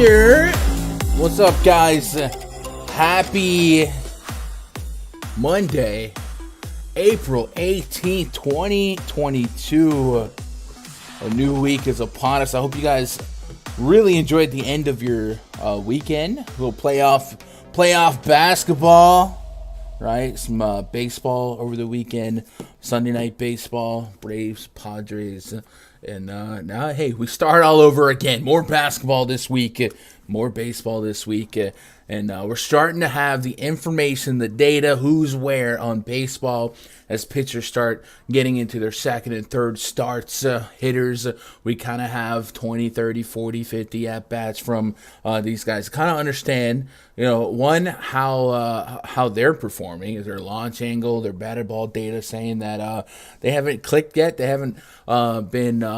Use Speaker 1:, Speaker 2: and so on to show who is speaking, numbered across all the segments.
Speaker 1: Here, what's up, guys? Happy Monday, April 18th, 2022. A new week is upon us. I hope you guys really enjoyed the end of your weekend. A little playoff basketball, right? Some baseball over the weekend. Sunday night baseball, Braves, Padres. And now, hey, we start all over again. More basketball this week, more baseball this week. And we're starting to have the information, the data, who's where on baseball as pitchers start getting into their second and third starts. Hitters, we kind of have 20, 30, 40, 50 at-bats from these guys. Kind of understand, one, how they're performing. Is their launch angle, their batted ball data saying that they haven't clicked yet. They haven't been,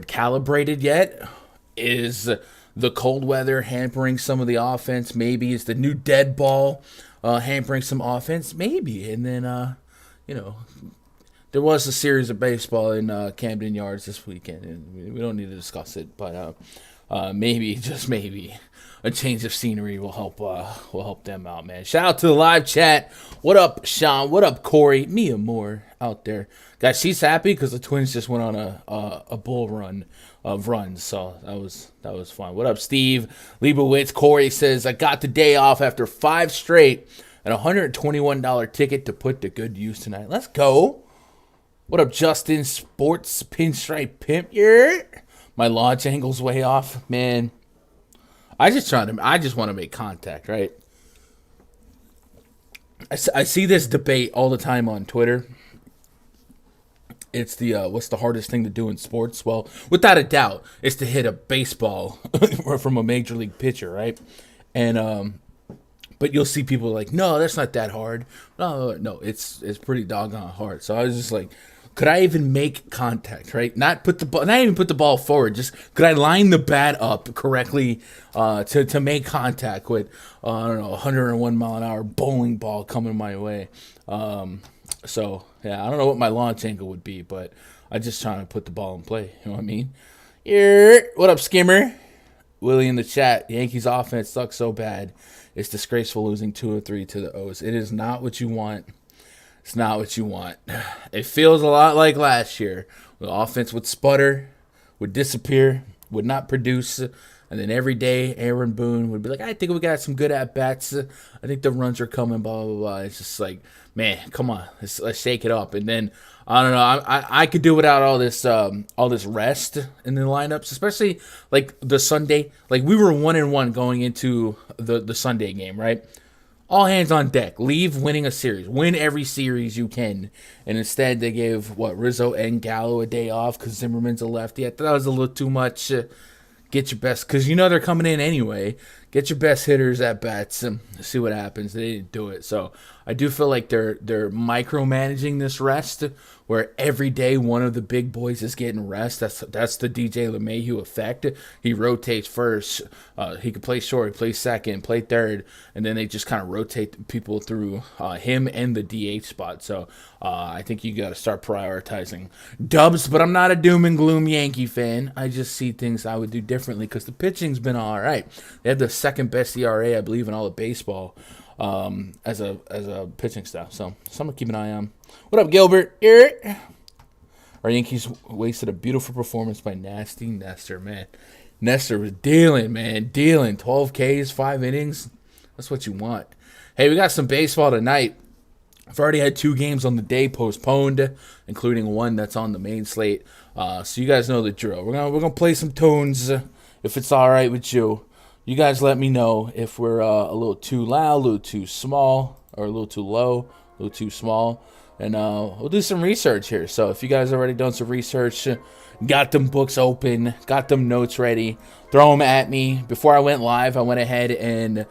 Speaker 1: calibrated yet. Is the cold weather hampering some of the offense? Maybe. Is the new dead ball hampering some offense? Maybe. And then, there was a series of baseball in Camden Yards this weekend, and we don't need to discuss it, but maybe, just maybe, a change of scenery will help them out, man. Shout out to the live chat. What up, Sean? What up, Corey? Mia Moore out there. Guys, she's happy because the Twins just went on a bull run of runs, so that was fun. What up, Steve? Leibowitz. Corey says, I got the day off after 5 straight and a $121 ticket to put to good use tonight. Let's go. What up, Justin? Sports Pinstripe Pimp. Yeah. My launch angle's way off, man. I just want to make contact, right? I see this debate all the time on Twitter. It's the what's the hardest thing to do in sports? Well, without a doubt, it's to hit a baseball from a major league pitcher, right? And but you'll see people like, no, that's not that hard. No, it's pretty doggone hard. So I was just like, could I even make contact, right? Not even put the ball forward. Just could I line the bat up correctly to make contact with I don't know, 101 mile an hour bowling ball coming my way. So yeah, I don't know what my launch angle would be, but I just trying to put the ball in play. You know what I mean? Yeah. What up, Skimmer? Willie in the chat. Yankees offense sucks so bad. It's disgraceful losing 2-3 to the O's. It is not what you want. It's not what you want. It feels a lot like last year. The offense would sputter, would disappear, would not produce, and then every day Aaron Boone would be like, I think we got some good at-bats. I think the runs are coming, blah, blah, blah. It's just like, man, come on. Let's shake it up. And then, I don't know, I could do without all this rest in the lineups, especially like the Sunday. Like we were 1-1 going into the Sunday game, right? All hands on deck. Leave winning a series. Win every series you can. And instead they gave, Rizzo and Gallo a day off because Zimmerman's a lefty. I thought that was a little too much. Get your best, because they're coming in anyway. Get your best hitters at bats and see what happens. They didn't do it. So I do feel like they're micromanaging this rest, where every day one of the big boys is getting rest. That's the DJ LeMahieu effect. He rotates first. He could play short, play second, play third, and then they just kind of rotate people through him and the DH spot. So I think you got to start prioritizing dubs, but I'm not a doom and gloom Yankee fan. I just see things I would do differently because the pitching's been all right. They have the second best ERA, I believe, in all of baseball as a pitching staff. So something to keep an eye on. What up, Gilbert? Our Yankees wasted a beautiful performance by Nasty Nestor, man. Nestor was dealing, man. 12 Ks, 5 innings. That's what you want. Hey, we got some baseball tonight. I've already had 2 games on the day postponed, including one that's on the main slate. So you guys know the drill. We're gonna play some tunes if it's all right with you. You guys let me know if we're a little too loud, a little too small, or a little too low, a little too small. And we'll do some research here. So if you guys already done some research, got them books open, got them notes ready, throw them at me. Before I went live, I went ahead and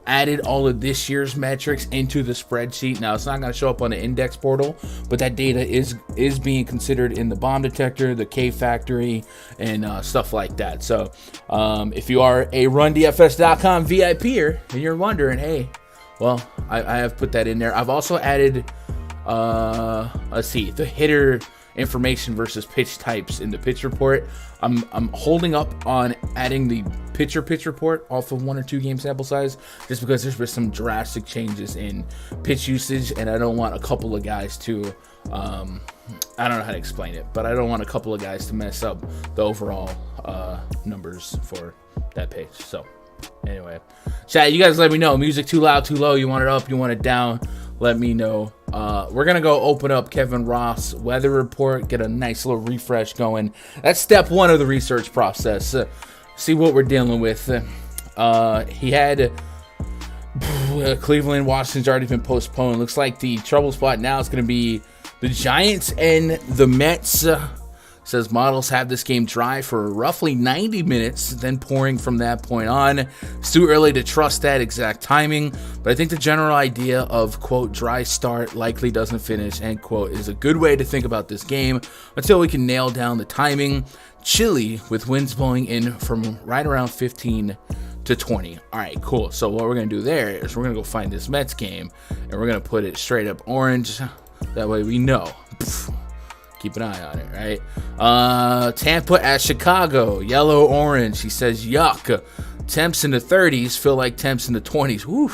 Speaker 1: added all of this year's metrics into the spreadsheet. Now, it's not going to show up on the index portal, but that data is being considered in the bomb detector, the K factory, and stuff like that. So if you are a RunDFS.com VIPer and you're wondering, hey, well, I have put that in there. I've also added, let's see, the hitter information versus pitch types in the pitch report. I'm holding up on adding the pitch report off of 1 or 2 game sample size, just because there's been some drastic changes in pitch usage, and I don't want a couple of guys to I don't know how to explain it, but I don't want a couple of guys to mess up the overall numbers for that pitch. So anyway, chat, you guys let me know. Music too loud, too low, you want it up, you want it down, let me know. We're gonna go open up Kevin Ross weather report, get a nice little refresh going. That's step 1 of the research process. See what we're dealing with. He had Cleveland, Washington's already been postponed. Looks like the trouble spot now is going to be the Giants and the Mets. Says models have this game dry for roughly 90 minutes, then pouring from that point on. It's too early to trust that exact timing, but I think the general idea of, quote, dry start, likely doesn't finish, end quote, is a good way to think about this game until we can nail down the timing. Chilly with winds blowing in from right around 15 to 20. All right, cool. So what we're going to do there is we're going to go find this Mets game, and we're going to put it straight up orange. That way we know. Keep an eye on it, right? Tampa at Chicago, yellow, orange. He says, yuck. Temps in the 30s feel like temps in the 20s. Woo.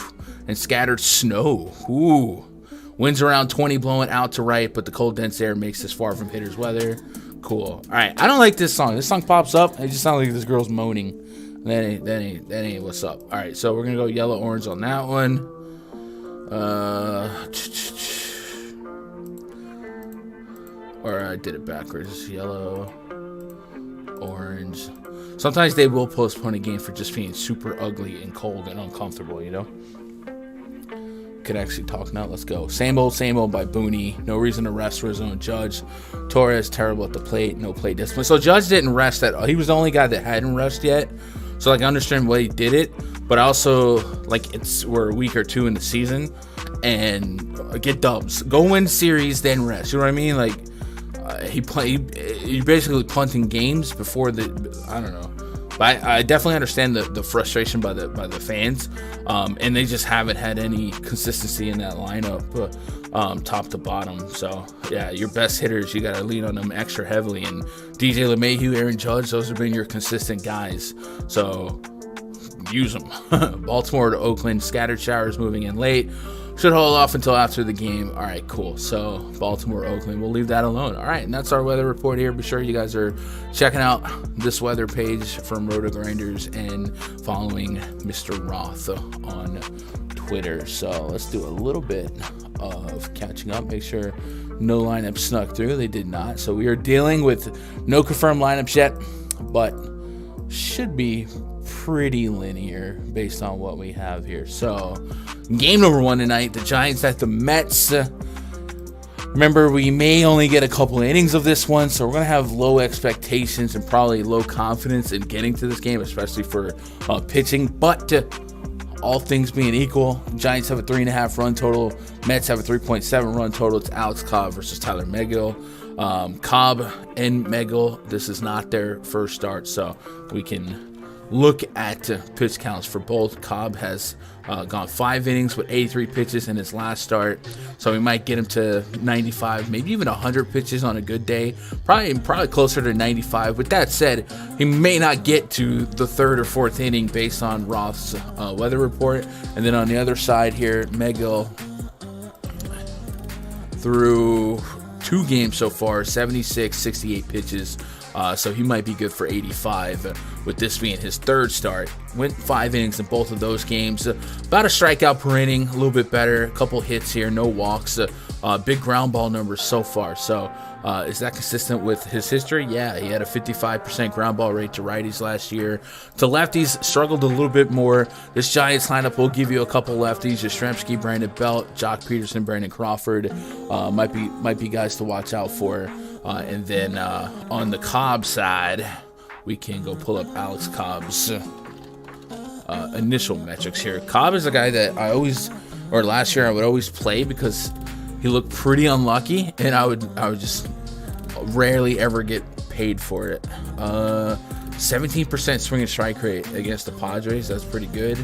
Speaker 1: And scattered snow. Ooh. Winds around 20 blowing out to right, but the cold, dense air makes this far from hitters' weather. Cool. All right, I don't like this song. This song pops up, it just sounds like this girl's moaning. That ain't what's up. All right, so we're gonna go yellow, orange on that one. Or I did it backwards. Yellow, orange. Sometimes they will postpone a game for just being super ugly and cold and uncomfortable, you know? Could actually talk now. Let's go. Same old by Booney. No reason to rest for his own Judge. Torres, terrible at the plate. No plate discipline. So Judge didn't rest at all. He was the only guy that hadn't rested yet. So, like, I understand why he did it. But also, like, we're a week or 2 in the season. And get dubs. Go win series, then rest. You know what I mean? Like, you're basically punting games before the, I don't know. But I definitely understand the frustration by the fans, and they just haven't had any consistency in that lineup, top to bottom. So yeah, your best hitters, you got to lean on them extra heavily. And DJ LeMahieu, Aaron Judge, those have been your consistent guys. So use them. Baltimore to Oakland, scattered showers moving in late. Should hold off until after the game. All right, cool. So Baltimore, Oakland, we'll leave that alone. All right, and that's our weather report here. Be sure you guys are checking out this weather page from Roto Grinders and following Mr. Roth on Twitter. So let's do a little bit of catching up. Make sure no lineups snuck through. They did not. So we are dealing with no confirmed lineups yet, but should be pretty linear based on what we have here. So game number 1 tonight, the Giants at the Mets. Remember, we may only get a couple innings of this one, so we're going to have low expectations and probably low confidence in getting to this game, especially for pitching. But all things being equal, Giants have a 3.5 run total. Mets have a 3.7 run total. It's Alex Cobb versus Tyler Megill. Cobb and Megill, this is not their first start, so we can look at pitch counts for both. Cobb has gone 5 innings with 83 pitches in his last start, so we might get him to 95, maybe even 100 pitches on a good day. Probably closer to 95. With that said, he may not get to the 3rd or 4th inning based on Roth's weather report. And then on the other side here, Megill through 2 games so far, 76, 68 pitches. So he might be good for 85 with this being his 3rd start. Went 5 innings in both of those games. About a strikeout per inning, a little bit better. A couple hits here, no walks. Big ground ball numbers so far. So is that consistent with his history? Yeah, he had a 55% ground ball rate to righties last year. To lefties, struggled a little bit more. This Giants lineup will give you a couple lefties. Yastrzemski, Brandon Belt, Jock Peterson, Brandon Crawford. Might be guys to watch out for. And then on the Cobb side, we can go pull up Alex Cobb's initial metrics here. Cobb is a guy that last year I would always play because he looked pretty unlucky, and I would just rarely ever get paid for it. 17% swing and strike rate against the Padres. That's pretty good.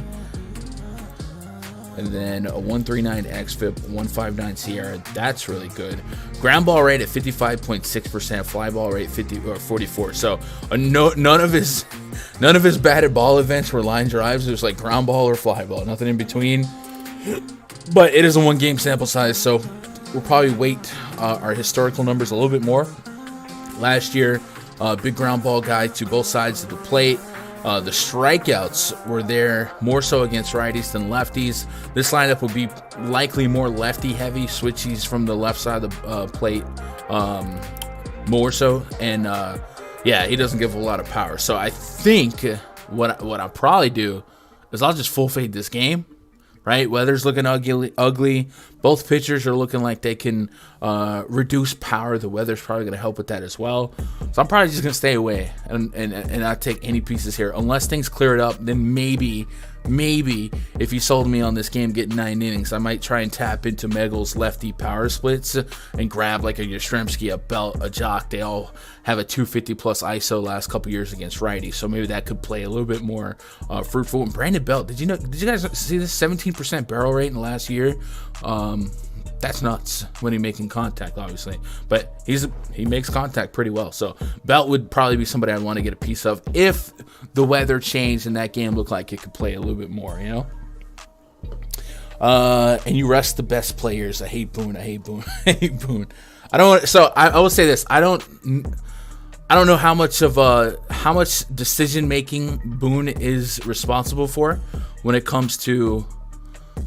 Speaker 1: and then a 139 xFIP, 159 Sierra. That's really good. Ground ball rate at 55.6%, fly ball rate 44. So none of his batted ball events were line drives. It was like ground ball or fly ball, nothing in between. But it is a 1 game sample size, so we'll probably weight our historical numbers a little bit more. Last year, big ground ball guy to both sides of the plate. The strikeouts were there more so against righties than lefties. This lineup will be likely more lefty heavy, switchies from the left side of the plate more so. And yeah, he doesn't give a lot of power. So I think what I'll probably do is I'll just full fade this game. Right, weather's looking ugly. Both pitchers are looking like they can reduce power. The weather's probably going to help with that as well. So I'm probably just going to stay away and not take any pieces here unless things clear it up. Then maybe if you sold me on this game getting 9 innings, I might try and tap into Megal's lefty power splits and grab like a Yastrzemski, a Belt, a Jock. They all have a 250 plus ISO last couple years against righties, so maybe that could play a little bit more fruitful. And Brandon Belt, did you guys see this 17% barrel rate in the last year? That's nuts when he's making contact, obviously, but he makes contact pretty well. So Belt would probably be somebody I'd want to get a piece of if the weather changed and that game looked like it could play a little bit more, and you rest the best players. I hate Boone. I hate Boone. I will say this. I don't know how much decision making Boone is responsible for when it comes to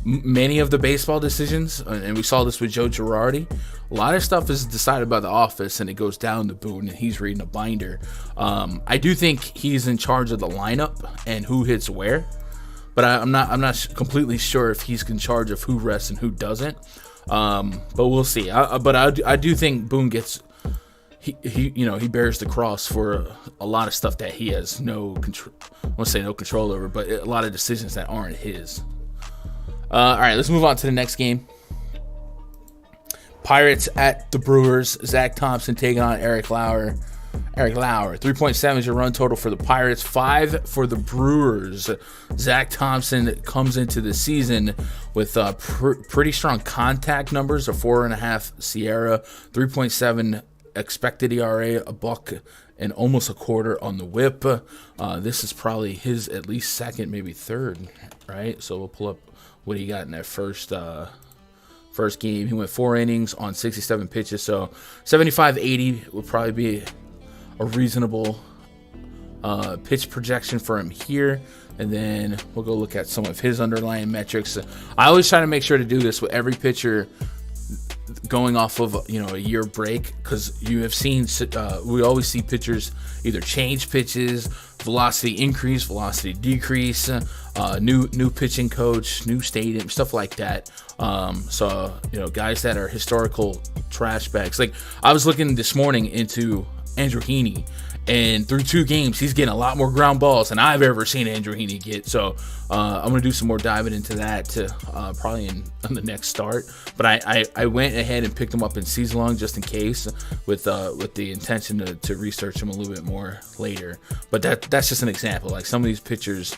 Speaker 1: many of the baseball decisions, and we saw this with Joe Girardi. A lot of stuff is decided by the office, and it goes down to Boone, and he's reading a binder. I do think he's in charge of the lineup and who hits where, but I'm not completely sure if he's in charge of who rests and who doesn't. But we'll see. I do think Boone gets he bears the cross for a lot of stuff that he has no control. I won't say no control over, but a lot of decisions that aren't his. All right, let's move on to the next game. Pirates at the Brewers. Zach Thompson taking on Eric Lauer. 3.7 is your run total for the Pirates, 5 for the Brewers. Zach Thompson comes into the season with pretty strong contact numbers, a 4.5 Sierra, 3.7 expected ERA, a buck, and almost a quarter on the whip. This is probably his at least second, maybe third, right? So we'll pull up what he got in that first game. He went 4 innings on 67 pitches, so 75-80 would probably be a reasonable pitch projection for him here. And then we'll go look at some of his underlying metrics. I always try to make sure to do this with every pitcher going off of a year break, because you have seen we always see pitchers either change pitches, velocity increase, velocity decrease, new pitching coach, new stadium, stuff like that. So guys that are historical trash bags. Like I was looking this morning into Andrew Heaney, and through 2 games he's getting a lot more ground balls than I've ever seen Andrew Heaney get. So I'm gonna do some more diving into that probably on the next start. But I went ahead and picked him up in season long just in case, with the intention to research him a little bit more later. But that's just an example. Like some of these pitchers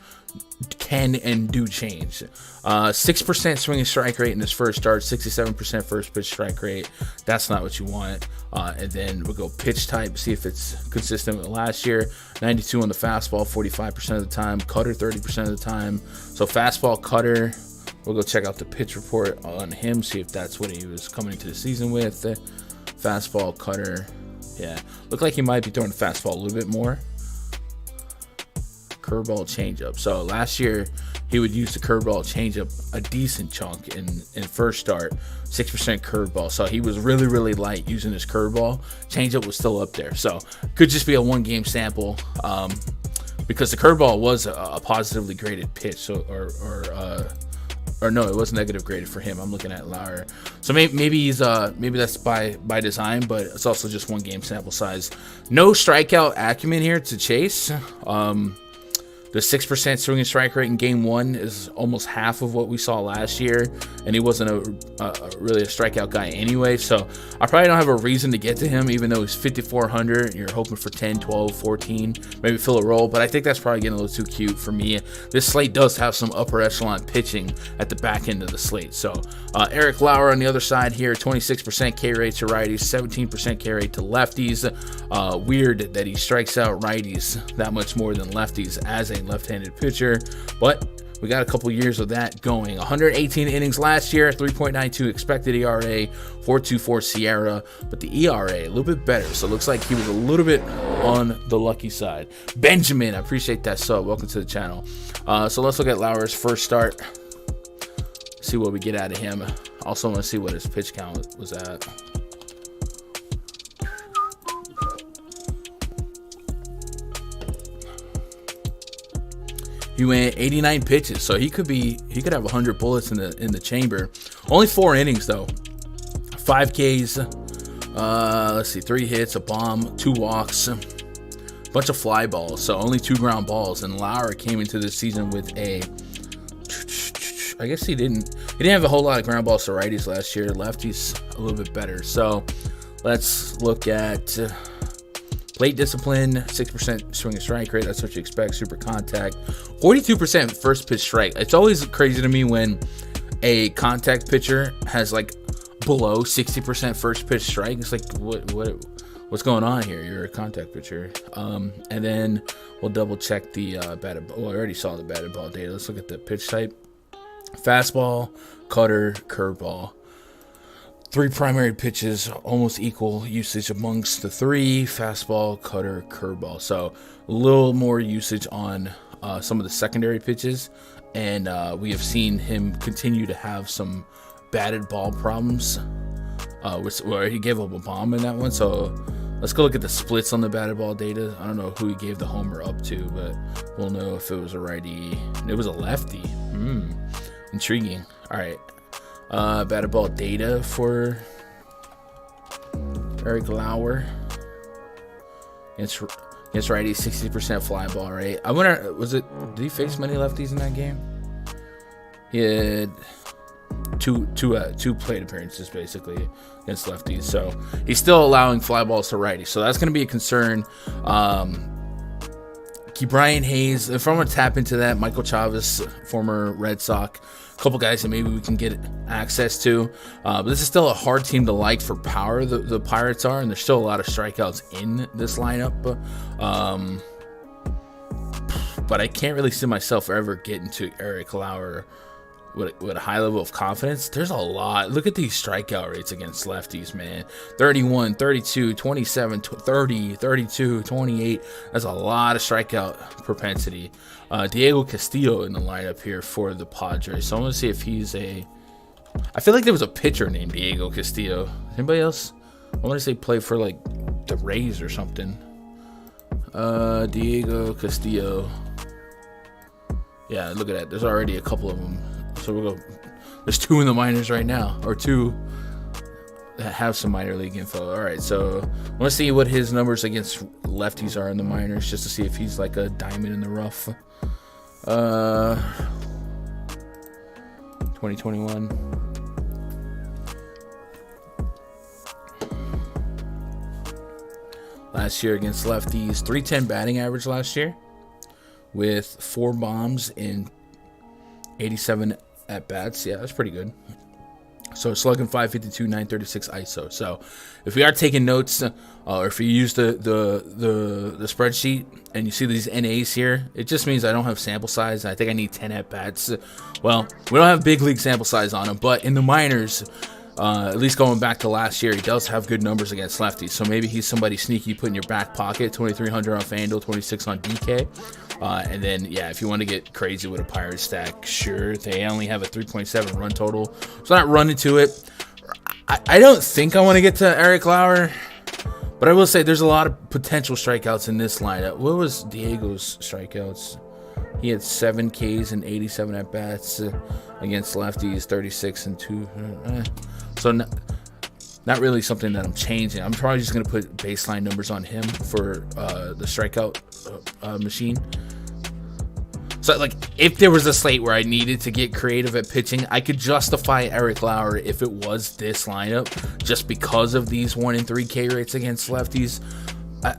Speaker 1: can and do change. 6% swinging strike rate in his first start, 67% first pitch strike rate. That's not what you want. And then we'll go pitch type, see if it's consistent with last year. 92 on the fastball, 45% of the time. Cutter, 30% of the time. So fastball, cutter. We'll go check out the pitch report on him, see if that's what he was coming into the season with. Fastball, cutter. Yeah, looked like he might be throwing the fastball a little bit more. Curveball, changeup. So last year he would use the curveball, changeup a decent chunk in first start. 6% curveball. So he was really, really light using his curveball. Changeup was still up there. So could just be a 1-game sample, because the curveball was a positively graded pitch. So or no, it was negative graded for him. I'm looking at Lauer. So maybe he's maybe that's by design, but it's also just 1-game sample size. No strikeout acumen here to chase. The 6% swinging strike rate in game 1 is almost half of what we saw last year, and he wasn't really a strikeout guy anyway, so I probably don't have a reason to get to him, even though he's 5,400. You're hoping for 10, 12, 14, maybe fill a roll, but I think that's probably getting a little too cute for me. This slate does have some upper echelon pitching at the back end of the slate. So Eric Lauer on the other side here, 26% K rate to righties, 17% K rate to lefties. Weird that he strikes out righties that much more than lefties as a left-handed pitcher, but we got a couple years of that going. 118 innings last year, 3.92 expected ERA, 4.24 Sierra, but the ERA a little bit better, so it looks like he was a little bit on the lucky side. Benjamin, I appreciate that sub. Welcome to the channel. So let's look at Lauer's first start, see what we get out of him. Also want to see what his pitch count was at. He went 89 pitches, so he could have 100 bullets in the chamber. Only 4 innings though, 5 Ks. Let's see, 3 hits, a bomb, 2 walks, a bunch of fly balls. So only 2 ground balls. And Lauer came into this season with I guess he didn't have a whole lot of ground balls to righties last year. Lefties a little bit better. So let's look at plate discipline, 6% swing and strike rate. That's what you expect. Super contact, 42% first pitch strike. It's always crazy to me when a contact pitcher has like below 60% first pitch strike. It's like, what's going on here? You're a contact pitcher. And then we'll double check the batted ball. Well, I already saw the batted ball data. Let's look at the pitch type. Fastball, cutter, curveball. 3 primary pitches, almost equal usage amongst the 3, fastball, cutter, curveball. So a little more usage on some of the secondary pitches, and we have seen him continue to have some batted ball problems, where he gave up a bomb in that one. So let's go look at the splits on the batted ball data. I don't know who he gave the homer up to, but we'll know if it was a righty. It was a lefty. Intriguing. All right. Batted ball data for Eric Lauer. Against righty, 60% fly ball rate. I wonder, did he face many lefties in that game? He had two plate appearances basically against lefties, so he's still allowing fly balls to righties. So that's going to be a concern. Brian Hayes, if I'm going to tap into that, Michael Chavis, former Red Sox, a couple guys that maybe we can get access to. But this is still a hard team to like for power, the Pirates are, and there's still a lot of strikeouts in this lineup. But I can't really see myself ever getting to Eric Lauer with a high level of confidence. There's a lot. Look at these strikeout rates against lefties, man. 31, 32, 27, 30, 32, 28. That's a lot of strikeout propensity. Diego Castillo in the lineup here for the Padres. So I want to see if he's I feel like there was a pitcher named Diego Castillo. Anybody else? I want to say play for like the Rays or something. Diego Castillo. Yeah, look at that. There's already a couple of them. So we'll go. There's 2 in the minors right now, or 2 that have some minor league info. All right, so I want to see what his numbers against lefties are in the minors, just to see if he's like a diamond in the rough. 2021. Last year against lefties, 310 batting average last year, with 4 bombs in 87 at bats. Yeah, that's pretty good. So slugging 552, 936 ISO. So if we are taking notes, or if you use the spreadsheet and you see these NAs here, it just means I don't have sample size. I think I need 10 at bats. Well, we don't have big league sample size on him, but in the minors, at least going back to last year, he does have good numbers against lefties. So maybe he's somebody sneaky you put in your back pocket. 2,300 on Fanduel, 26 on DK. And then, yeah, if you want to get crazy with a Pirate stack, sure. They only have a 3.7 run total. So not run into it. I don't think I want to get to Eric Lauer, but I will say there's a lot of potential strikeouts in this lineup. What was Diego's strikeouts? He had 7 Ks and 87 at-bats against lefties, 36 and 2. So not really something that I'm changing. I'm probably just going to put baseline numbers on him for the strikeout machine. So, like, if there was a slate where I needed to get creative at pitching, I could justify Eric Lauer if it was this lineup, just because of these 1 and 3 K rates against lefties.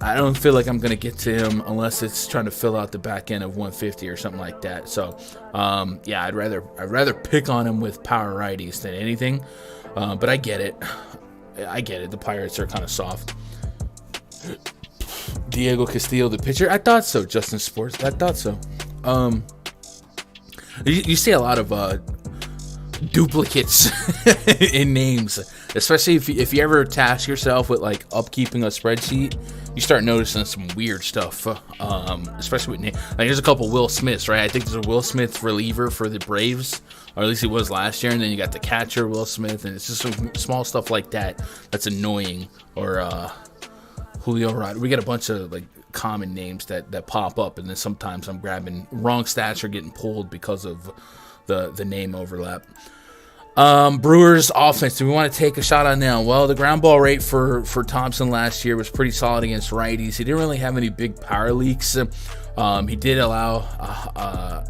Speaker 1: I don't feel like I'm going to get to him unless it's trying to fill out the back end of 150 or something like that. So, yeah, I'd rather pick on him with power righties than anything. But I get it. The Pirates are kind of soft. Diego Castillo, the pitcher. I thought so. Justin Sports. I thought so. You see a lot of duplicates in names, especially if you ever task yourself with like upkeeping a spreadsheet. You start noticing some weird stuff, especially with names. Like, there's a couple Will Smiths, right? I think there's a Will Smith reliever for the Braves, or at least he was last year, and then you got the catcher Will Smith, and it's just some small stuff like that that's annoying. Or Julio Rod. We got a bunch of like common names that pop up, and then sometimes I'm grabbing wrong stats or getting pulled because of the name overlap. Brewers offense, do we want to take a shot on now? Well, the ground ball rate for Thompson last year was pretty solid against righties. He didn't really have any big power leaks. He did allow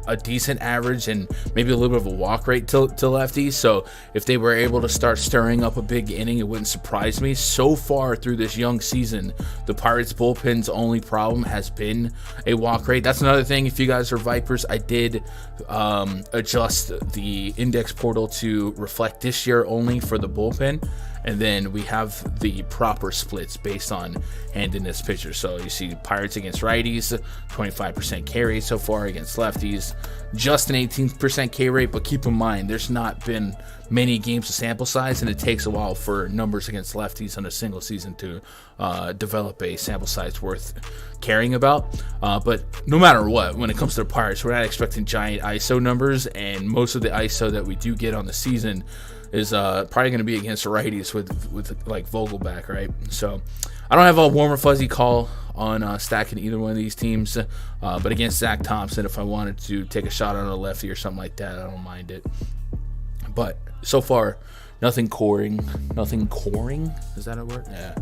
Speaker 1: a decent average and maybe a little bit of a walk rate to lefties. So if they were able to start stirring up a big inning, it wouldn't surprise me. So far through this young season, the Pirates bullpen's only problem has been a walk rate. That's another thing. If you guys are Vipers, I did adjust the index portal to reflect this year only for the bullpen. And then we have the proper splits based on handedness pitchers. So you see Pirates against righties, 25% K rate so far against lefties, just an 18% K rate. But keep in mind, there's not been many games of sample size, and it takes a while for numbers against lefties on a single season to develop a sample size worth caring about. But no matter what, when it comes to the Pirates, we're not expecting giant ISO numbers, and most of the ISO that we do get on the season is probably going to be against righties with like Vogelback, right? So I don't have a warm or fuzzy call on stacking either one of these teams, but against Zach Thompson, if I wanted to take a shot on a lefty or something like that, I don't mind it. But so far, nothing coring. Is that a word? Yeah.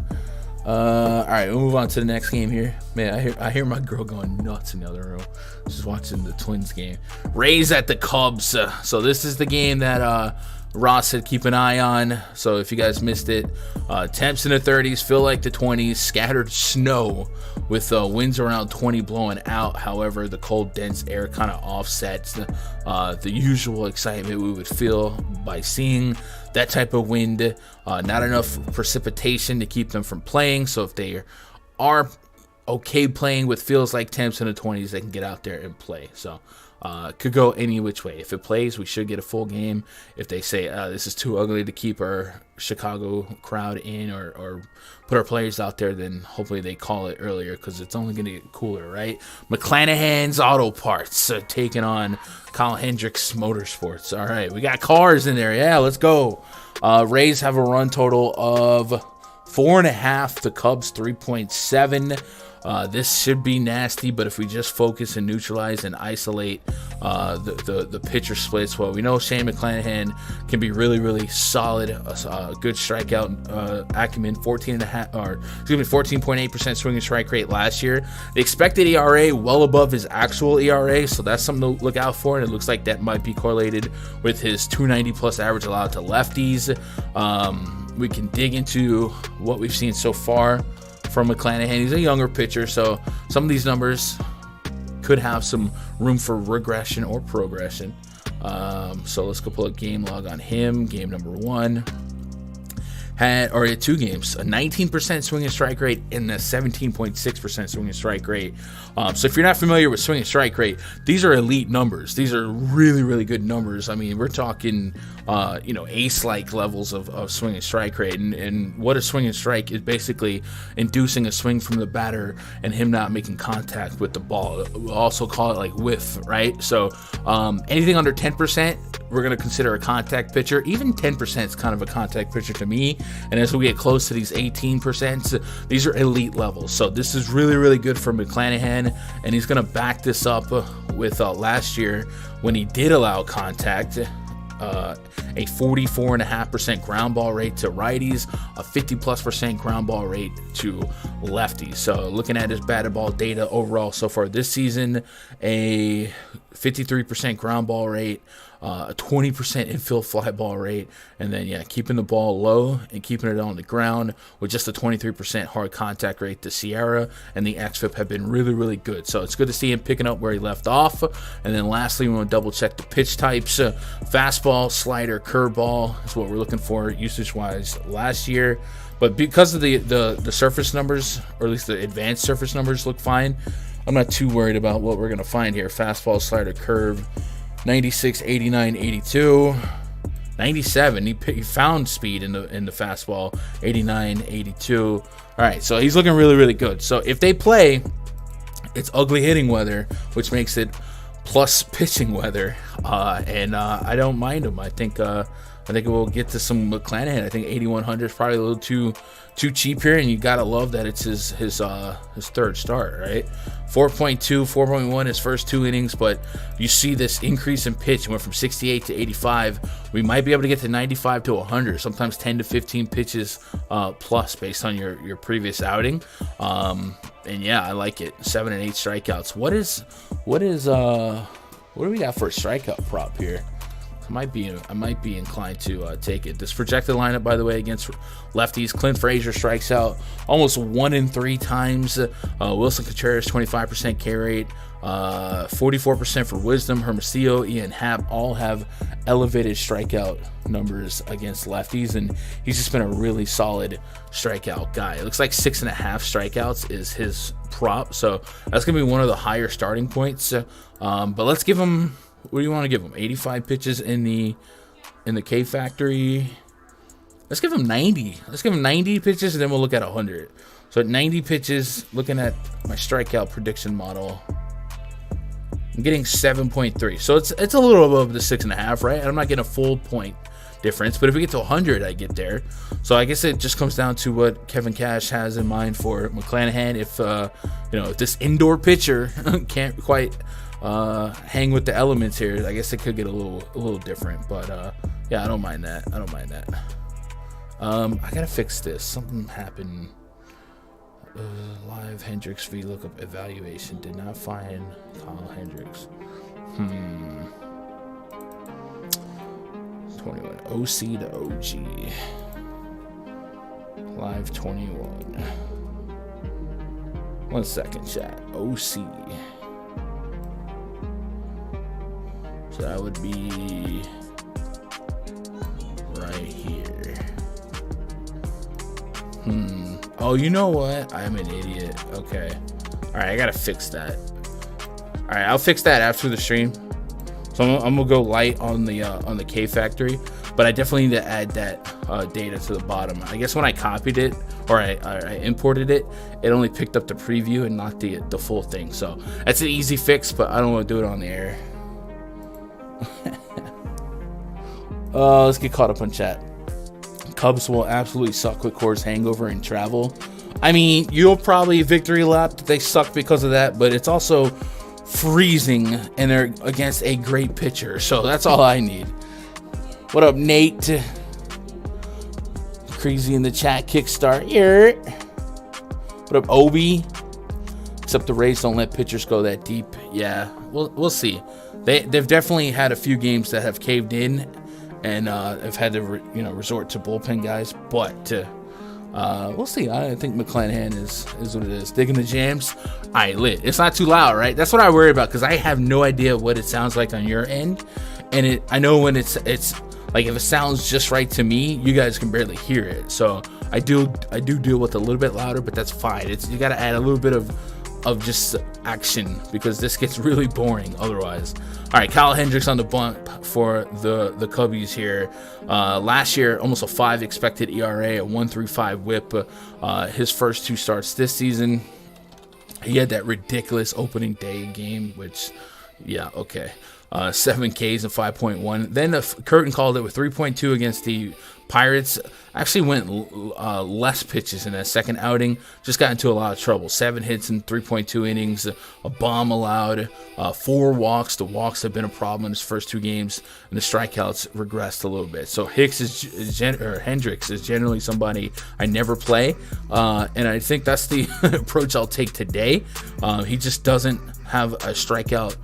Speaker 1: All right, we'll move on to the next game here. Man, I hear my girl going nuts in the other room. She's watching the Twins game. Rays at the Cubs. So this is the game that Ross said keep an eye on. So if you guys missed it, temps in the 30s, feel like the 20s, scattered snow with winds around 20 blowing out. However, the cold, dense air kind of offsets the usual excitement we would feel by seeing that type of wind. Not enough precipitation to keep them from playing. So if they are okay playing with feels like temps in the 20s, they can get out there and play. So could go any which way. If it plays, we should get a full game. If they say this is too ugly to keep our Chicago crowd in or put our players out there, then hopefully they call it earlier because it's only going to get cooler, right? McClanahan's Auto Parts taking on Kyle Hendricks Motorsports. All right, we got cars in there. Yeah, let's go. Rays have a run total of 4.5. The Cubs 3.7. This should be nasty, but if we just focus and neutralize and isolate the pitcher splits, well, we know Shane McClanahan can be really, really solid. Good strikeout acumen, 14.8% swinging strike rate last year. The expected ERA well above his actual ERA, so that's something to look out for. And it looks like that might be correlated with his 290 plus average allowed to lefties. We can dig into what we've seen so far from McClanahan. He's a younger pitcher, so some of these numbers could have some room for regression or progression. So let's go pull a game log on him. Game number 1 had 2 games, a 19% swinging strike rate and a 17.6% swinging strike rate. So if you're not familiar with swinging strike rate, these are elite numbers. These are really, really good numbers. I mean, we're talking ace-like levels of swinging strike rate. And what a swinging strike is basically inducing a swing from the batter and him not making contact with the ball. We'll also call it like whiff, right? So anything under 10%, we're going to consider a contact pitcher. Even 10% is kind of a contact pitcher to me. And as we get close to these 18%, these are elite levels. So this is really, really good for McClanahan. And he's going to back this up with last year when he did allow contact. a 44.5% ground ball rate to righties, a 50+% ground ball rate to lefties. So looking at his batted ball data overall so far this season, a 53% ground ball rate, a 20% infield fly ball rate, and then keeping the ball low and keeping it on the ground with just a 23% hard contact rate. The Sierra and the xFIP have been really, really good. So it's good to see him picking up where he left off. And then lastly, we want to double check the pitch types. Fastball, slider, curveball is what we're looking for usage-wise last year. But because of the surface numbers, or at least the advanced surface numbers, look fine, I'm not too worried about what we're going to find here. Fastball, slider, curve, 96, 89, 82, 97. He found speed in the fastball, 89, 82. All right, so he's looking really, really good. So if they play, it's ugly hitting weather, which makes it plus pitching weather, and I don't mind him. I think we'll get to some McClanahan. I think 8,100 is probably a little too cheap here, and you gotta love that it's his third start, right? 4.2, 4.1 his first 2 innings, but you see this increase in pitch. It went from 68 to 85. We might be able to get to 95 to 100, sometimes 10 to 15 pitches plus based on your previous outing. And yeah, I like it. 7 and 8 strikeouts. What do we got for a strikeout prop here? I might be inclined to take it. This projected lineup, by the way, against lefties: Clint Frazier strikes out almost 1 in 3 times. Wilson Contreras 25% K rate, 44% for Wisdom. Hermosillo, Ian Happ all have elevated strikeout numbers against lefties, and he's just been a really solid strikeout guy. It looks like 6.5 strikeouts is his prop, so that's gonna be one of the higher starting points. But let's give him. What do you want to give him? 85 pitches in the K Factory. Let's give him 90. Let's give him 90 pitches, and then we'll look at 100. So at 90 pitches, looking at my strikeout prediction model, I'm getting 7.3. So it's a little above the 6.5, right? I'm not getting a full point difference, but if we get to 100, I get there. So I guess it just comes down to what Kevin Cash has in mind for McClanahan. If if this indoor pitcher can't quite hang with the elements here, I guess it could get a little different, but yeah, I don't mind that. I gotta fix this. Something happened. Live Hendricks VLOOKUP evaluation did not find Kyle Hendricks. 21 OC to OG. Live 21. 1 second, chat. OC. So that would be right here. Oh, you know what? I'm an idiot. Okay. All right, I gotta fix that. All right, I'll fix that after the stream. So I'm gonna go light on the K Factory, but I definitely need to add that data to the bottom. I guess when I copied it or I imported it, it only picked up the preview and not the full thing. So that's an easy fix, but I don't want to do it on the air. Let's get caught up on chat. Cubs will absolutely suck with Coors hangover and travel. I mean, you'll probably victory lap that they suck because of that, but it's also freezing and they're against a great pitcher, so that's all I need. What up, Nate? Crazy in the chat. Kickstart. Yeah. What up, Obi? Except the Rays don't let pitchers go that deep. Yeah, we'll see. They've definitely had a few games that have caved in, and have had to resort to bullpen guys. But we'll see. I think McClanahan is what it is. Digging the jams. All right, lit. It's not too loud, right? That's what I worry about because I have no idea what it sounds like on your end, and I know when it's like if it sounds just right to me, you guys can barely hear it. So I do deal with a little bit louder, but that's fine. You got to add a little bit of just action because this gets really boring otherwise. All right, Kyle Hendricks on the bump for the Cubbies here. Last year, almost a 5 expected ERA, a 1.35 WHIP. His first 2 starts this season, he had that ridiculous opening day game, which, yeah, okay. 7 Ks and 5.1. Then Curtin called it with 3.2 against the Pirates. Actually went less pitches in that second outing. Just got into a lot of trouble. 7 hits in 3.2 innings. A bomb allowed. 4 walks. The walks have been a problem in his first 2 games, and the strikeouts regressed a little bit. So Hendricks is generally somebody I never play, and I think that's the approach I'll take today. He just doesn't have a strikeout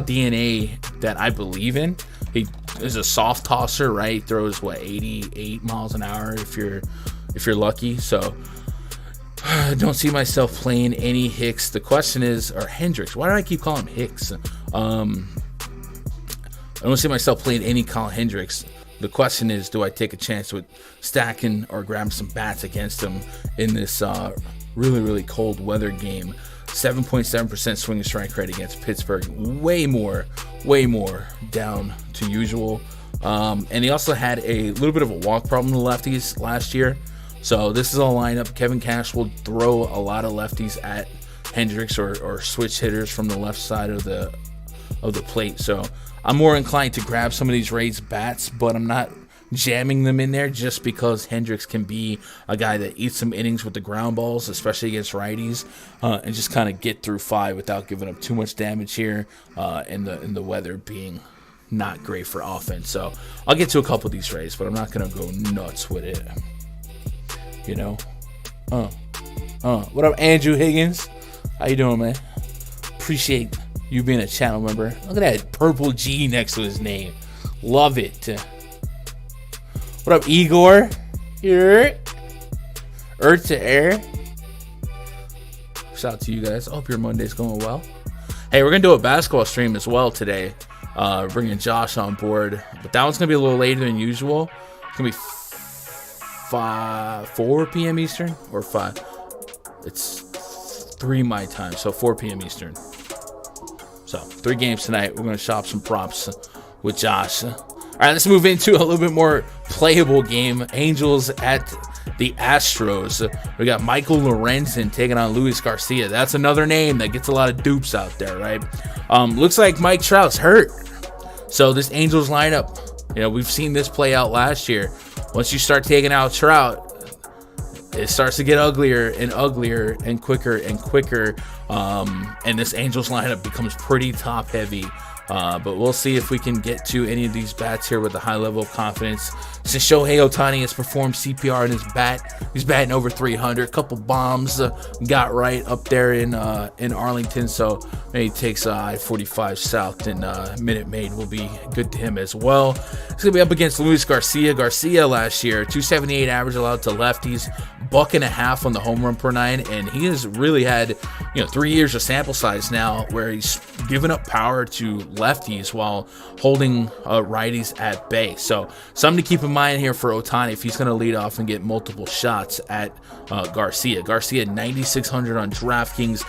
Speaker 1: DNA that I believe in. He is a soft tosser, right? He throws 88 miles an hour if you're lucky. So I don't see myself playing any Hicks. The question is, or Hendricks. Why do I keep calling him Hicks? I don't see myself playing any Colin Hendricks. The question is, do I take a chance with stacking or grabbing some bats against him in this really, really cold weather game? 7.7% swing and strike rate against Pittsburgh. Way more down to usual. And he also had a little bit of a walk problem with lefties last year. So this is a lineup. Kevin Cash will throw a lot of lefties at Hendricks or switch hitters from the left side of the plate. So I'm more inclined to grab some of these Rays bats, but I'm not jamming them in there just because Hendricks can be a guy that eats some innings with the ground balls, especially against righties, and just kind of get through 5 without giving up too much damage here, and the weather being not great for offense. So I'll get to a couple of these Rays, but I'm not going to go nuts with it. You know? What up, Andrew Higgins? How you doing, man? Appreciate you being a channel member. Look at that purple G next to his name. Love it. What up, Igor? Here. To air. Shout out to you guys. I hope your Monday's going well. Hey, we're going to do a basketball stream as well today. Bringing Josh on board. But that one's going to be a little later than usual. It's going to be 4 p.m. Eastern or 5. It's 3 my time, so 4 p.m. Eastern. So 3 games tonight. We're going to shop some props with Josh. All right, let's move into a little bit more playable game. Angels at the Astros. We got Michael Lorenzen taking on Luis Garcia. That's another name that gets a lot of dupes out there, right? Looks like Mike Trout's hurt. So this Angels lineup, we've seen this play out last year. Once you start taking out Trout, it starts to get uglier and uglier and quicker and quicker. And this Angels lineup becomes pretty top heavy. But we'll see if we can get to any of these bats here with a high level of confidence. Since Shohei Ohtani has performed CPR in his bat, he's batting over 300. A couple bombs got right up there in Arlington. So maybe he takes I-45 south, and Minute Maid will be good to him as well. He's going to be up against Luis Garcia. Garcia last year, 278 average allowed to lefties, $1.50 on the home run per 9, and he has really had 3 years of sample size now where he's given up power to lefties while holding righties at bay. So something to keep in mind here for Ohtani if he's going to lead off and get multiple shots at Garcia. Garcia 9,600 on DraftKings.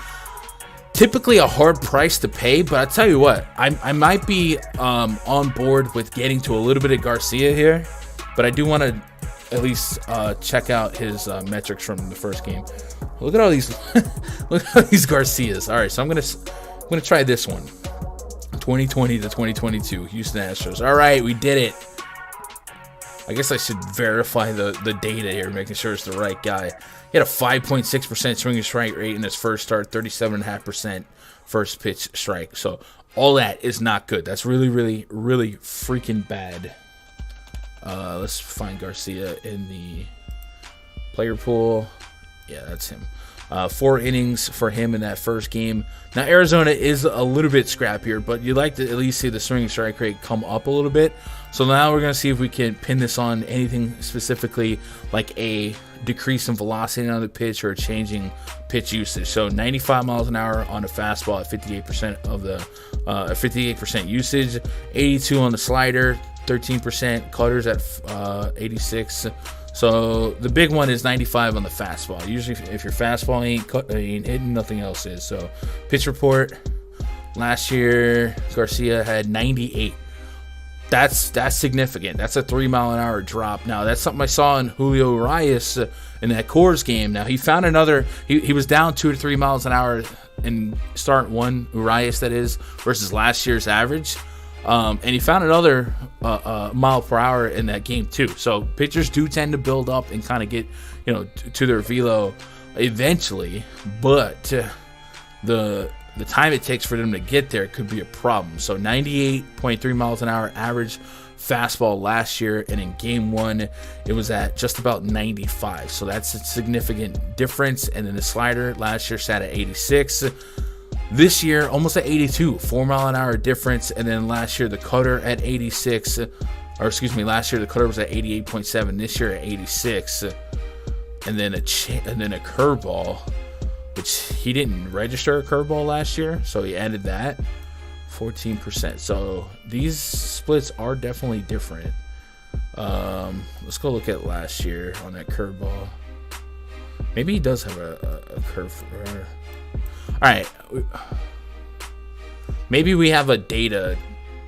Speaker 1: Typically a hard price to pay, but I tell you what, I might be on board with getting to a little bit of Garcia here, but I do want to at least check out his metrics from the first game. Look at all these, look at all these Garcias. All right, so I'm gonna try this one. 2020 to 2022, Houston Astros. All right, we did it. I guess I should verify the data here, making sure it's the right guy. He had a 5.6% swing and strike rate in his first start, 37.5% first pitch strike. So all that is not good. That's really, really, really freaking bad. Let's find Garcia in the player pool. Yeah, that's him. 4 innings for him in that first game. Now, Arizona is a little bit scrappier, but you'd like to at least see the swing and strike rate come up a little bit. So now we're going to see if we can pin this on anything specifically like a decrease in velocity on the pitch or a changing pitch usage. So 95 miles an hour on a fastball at 58% of the 58% usage, 82 on the slider, 13%, cutters at 86. So the big one is 95 on the fastball. Usually if your fastball ain't hitting, nothing else is. So pitch report, last year Garcia had 98. That's significant. That's a 3-mile-an-hour drop. Now, that's something I saw in Julio Urias in that Coors game. Now, he found another. He was down 2 to 3 miles an hour in start one, Urias that is, versus last year's average. And he found another mile per hour in that game too. So pitchers do tend to build up and kind of get, to their velo eventually, but the time it takes for them to get there could be a problem. So 98.3 miles an hour average fastball last year, and in game one it was at just about 95. So that's a significant difference. And then the slider last year sat at 86. This year, almost at 82, 4-mile-an-hour difference. And then last year, the cutter at 86. Last year the cutter was at 88.7. This year at 86. And then a curveball, which he didn't register a curveball last year, so he added that, 14%. So these splits are definitely different. Let's go look at last year on that curveball. Maybe he does have a curve. All right, maybe we have a data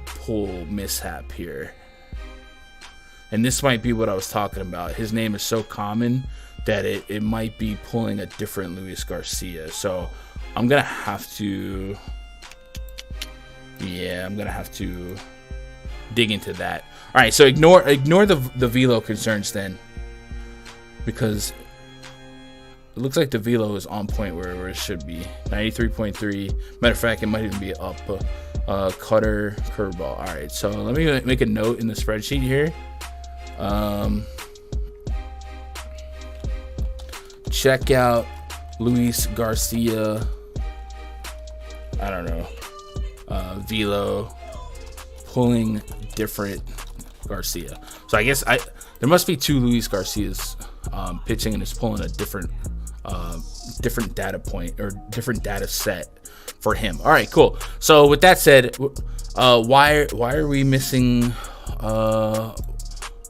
Speaker 1: pull mishap here, and this might be what I was talking about. His name is so common that it might be pulling a different Luis Garcia. So I'm gonna have to dig into that. All right, so ignore the velo concerns then, because it looks like the velo is on point where it should be. 93.3. Matter of fact, it might even be up. Cutter, curveball. All right, so let me make a note in the spreadsheet here. Check out Luis Garcia. I don't know. Velo pulling different Garcia. So I guess there must be two Luis Garcias pitching, and it's pulling a different data point or different data set for him. All right, cool. So with that said, why are we missing?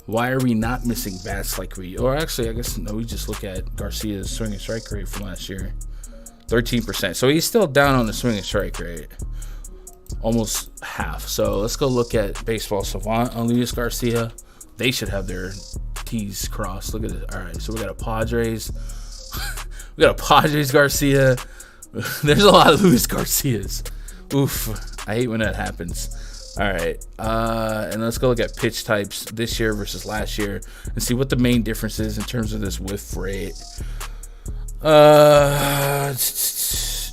Speaker 1: Why are we not missing bats like we? Or actually, I guess no. We just look at Garcia's swing and strike rate from last year, 13%. So he's still down on the swing and strike rate, almost half. So let's go look at Baseball Savant on Luis Garcia. They should have their T's crossed. Look at it. All right, so we got a Padres. We got a Padres Garcia. There's a lot of Luis Garcias. Oof. I hate when that happens. All right. And let's go look at pitch types this year versus last year and see what the main difference is in terms of this whiff rate.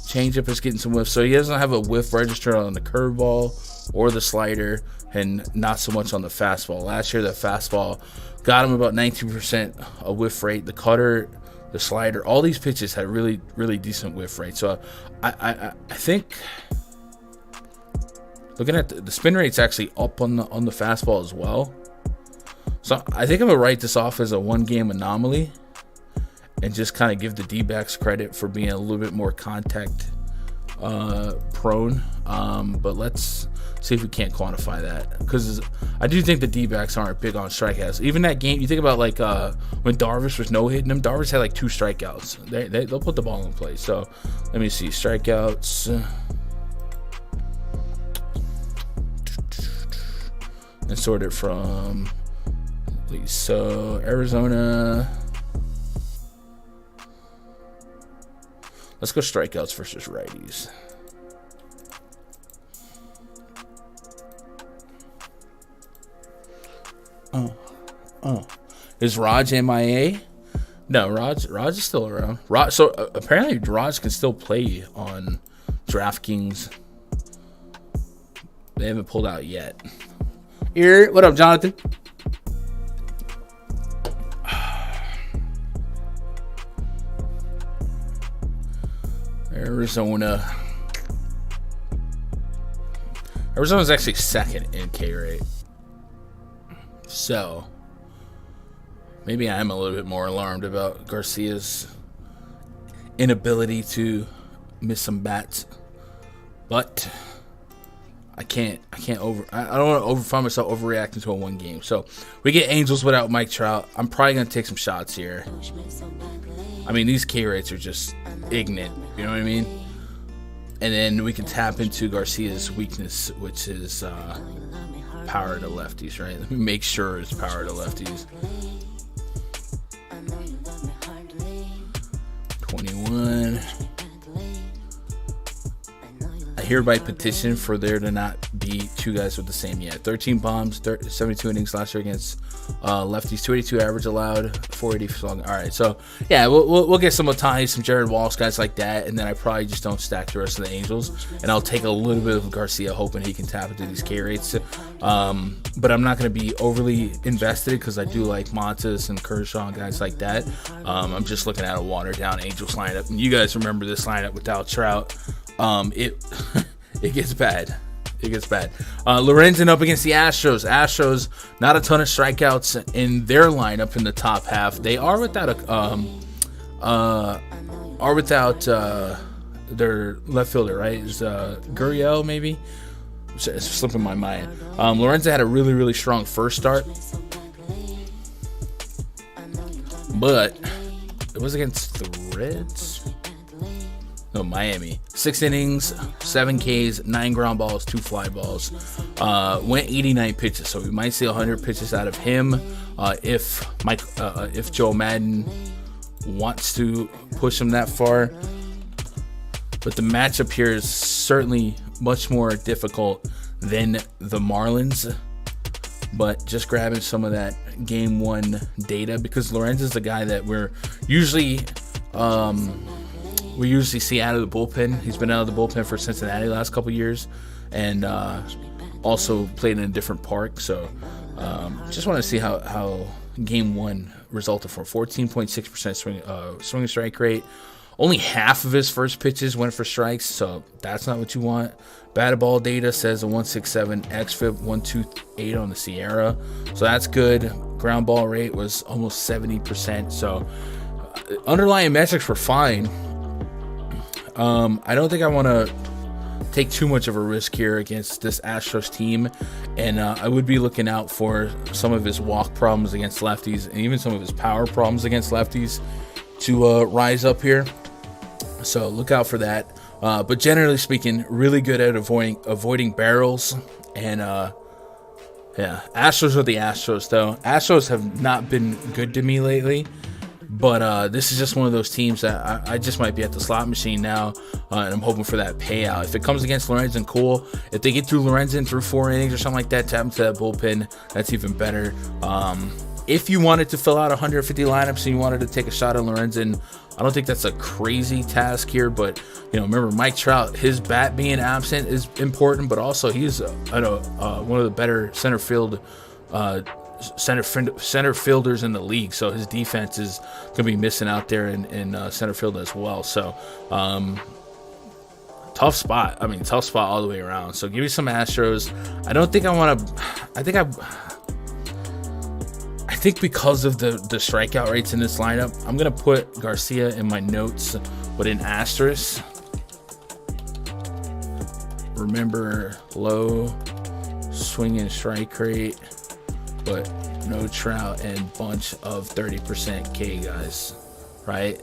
Speaker 1: Changeup is getting some whiffs. So he doesn't have a whiff register on the curveball or the slider, and not so much on the fastball. Last year, the fastball got him about 19% a whiff rate. The cutter, the slider, all these pitches had really, really decent whiff rate. So I think looking at the spin rate's actually up on the fastball as well. So I think I'm gonna write this off as a one-game anomaly and just kind of give the D-backs credit for being a little bit more contact prone. But let's see if we can't quantify that, because I do think the D-backs aren't big on strikeouts. Even that game, you think about like when Darvish was no-hitting them, Darvish had like 2 strikeouts. They'll put the ball in play. So let me see, strikeouts. And sort it from at least. So Arizona. Let's go strikeouts versus righties. Is Raj MIA? No, Raj is still around. So apparently Raj can still play on DraftKings. They haven't pulled out yet. Here, what up, Jonathan? Arizona's actually second in K rate. So maybe I am a little bit more alarmed about Garcia's inability to miss some bats. But I don't want to find myself overreacting to a one game. So we get Angels without Mike Trout. I'm probably going to take some shots here. I mean, these K rates are just ignorant. You know what I mean? And then we can tap into Garcia's weakness, which is power to lefties, right? Let me make sure it's power to lefties. 21. I hereby petition for there to not be two guys with the same 13 bombs, 72 innings last year against lefties, 282 average allowed, 480 for long. All right, so yeah, we'll get some Ohtani, some Jared Walsh, guys like that, and then I probably just don't stack the rest of the Angels, and I'll take a little bit of Garcia, hoping he can tap into these K rates. But I'm not going to be overly invested because I do like Montas and Kershaw and guys like that. I'm just looking at a watered down Angels lineup, and you guys remember this lineup without Trout. It gets bad. It gets bad. Lorenzen up against the Astros. Astros, not a ton of strikeouts in their lineup in the top half. They are without their left fielder, right? Is Gurriel maybe? It's slipping my mind. Lorenzen had a really, really strong first start, but it was against the Reds. No, Miami. 6 innings, 7 Ks, 9 ground balls, 2 fly balls. Went 89 pitches, so we might see 100 pitches out of him if Joe Madden wants to push him that far. But the matchup here is certainly much more difficult than the Marlins. But just grabbing some of that game 1 data, because Lorenz is the guy that we usually see out of the bullpen. He's been out of the bullpen for Cincinnati the last couple years, and also played in a different park. So just want to see how game 1 resulted for 14.6% swing strike rate. Only half of his first pitches went for strikes, so that's not what you want. Batted ball data says a 167 xFIP, 128 on the Sierra, so that's good. Ground ball rate was almost 70%, so underlying metrics were fine. I don't think I want to take too much of a risk here against this Astros team, and I would be looking out for some of his walk problems against lefties and even some of his power problems against lefties to rise up here. So look out for that. But generally speaking, really good at avoiding barrels. And Astros are the Astros, though. Astros have not been good to me lately. But this is just one of those teams that I just might be at the slot machine now, and I'm hoping for that payout. If it comes against Lorenzen, cool. If they get through Lorenzen through 4 innings or something like that, tap into that bullpen, that's even better. If you wanted to fill out 150 lineups and you wanted to take a shot at Lorenzen, I don't think that's a crazy task here. But remember Mike Trout, his bat being absent is important, but also he's one of the better center fielders in the league, so his defense is going to be missing out there in center field as well. So tough spot all the way around. So give me some Astros. I think because of the strikeout rates in this lineup, I'm going to put Garcia in my notes with an asterisk. Remember, low swing and strike rate, but no Trout and bunch of 30% K guys, right?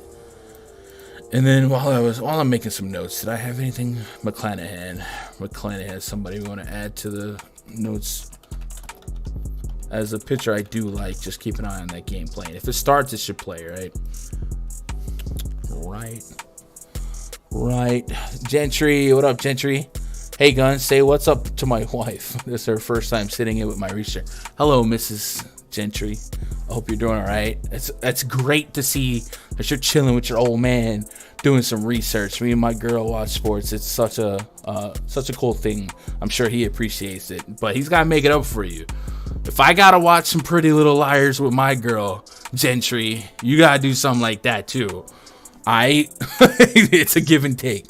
Speaker 1: And then while I'm making some notes, did I have anything? McClanahan, somebody we want to add to the notes. As a pitcher, I do like, just keep an eye on that game plan. If it starts, it should play, right? Gentry, what up, Gentry? Hey, Gun, say what's up to my wife. This is her first time sitting in with my research. Hello, Mrs. Gentry. I hope you're doing all right. It's great to see that you're chilling with your old man, doing some research. Me and my girl watch sports. It's such a cool thing. I'm sure he appreciates it, but he's got to make it up for you. If I got to watch some Pretty Little Liars with my girl, Gentry, you got to do something like that too. It's a give and take.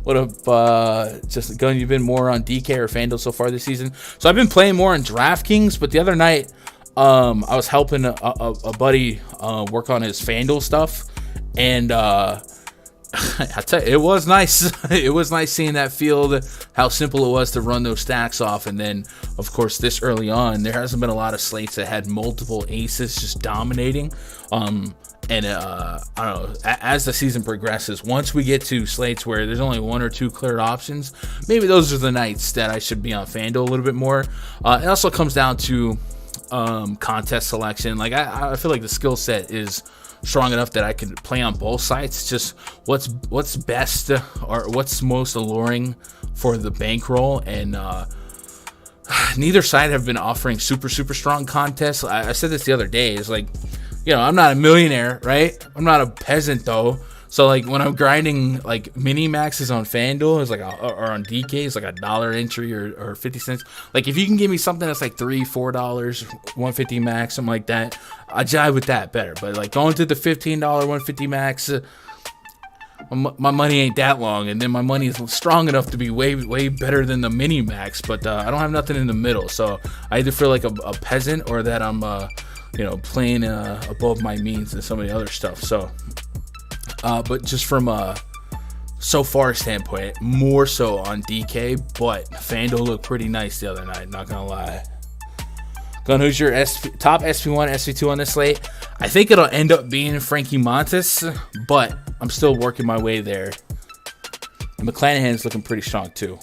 Speaker 1: What up, just Gun, you've been more on DK or Fanduel so far this season? So I've been playing more on DraftKings, but the other night I was helping a buddy work on his Fanduel stuff, and I tell you, it was nice. It was nice seeing that field, how simple it was to run those stacks off. And then, of course, this early on, there hasn't been a lot of slates that had multiple aces just dominating. And I don't know, as the season progresses, once we get to slates where there's only one or two cleared options, maybe those are the nights that I should be on FanDuel a little bit more. It also comes down to contest selection. Like I feel like the skill set is strong enough that I could play on both sides. Just what's best or what's most alluring for the bankroll, and neither side have been offering super strong contests. I said this the other day. It's like, I'm not a millionaire, right? I'm not a peasant though. So like when I'm grinding like mini maxes on FanDuel, it's like or on DK, it's like $1 entry or 50 cents. Like if you can give me something that's like $3, $4, 150 max, something like that, I jive with that better. But like going to the $15, 150 max, my money ain't that long, and then my money is strong enough to be way better than the mini max. But I don't have nothing in the middle, so I either feel like a peasant or that I'm playing above my means and some of the other stuff. So. But just from a so far standpoint, more so on DK, but FanDuel looked pretty nice the other night, not gonna lie. Gun, who's your top SP1, SP2 on this slate? I think it'll end up being Frankie Montas, but I'm still working my way there. McClanahan's looking pretty strong too.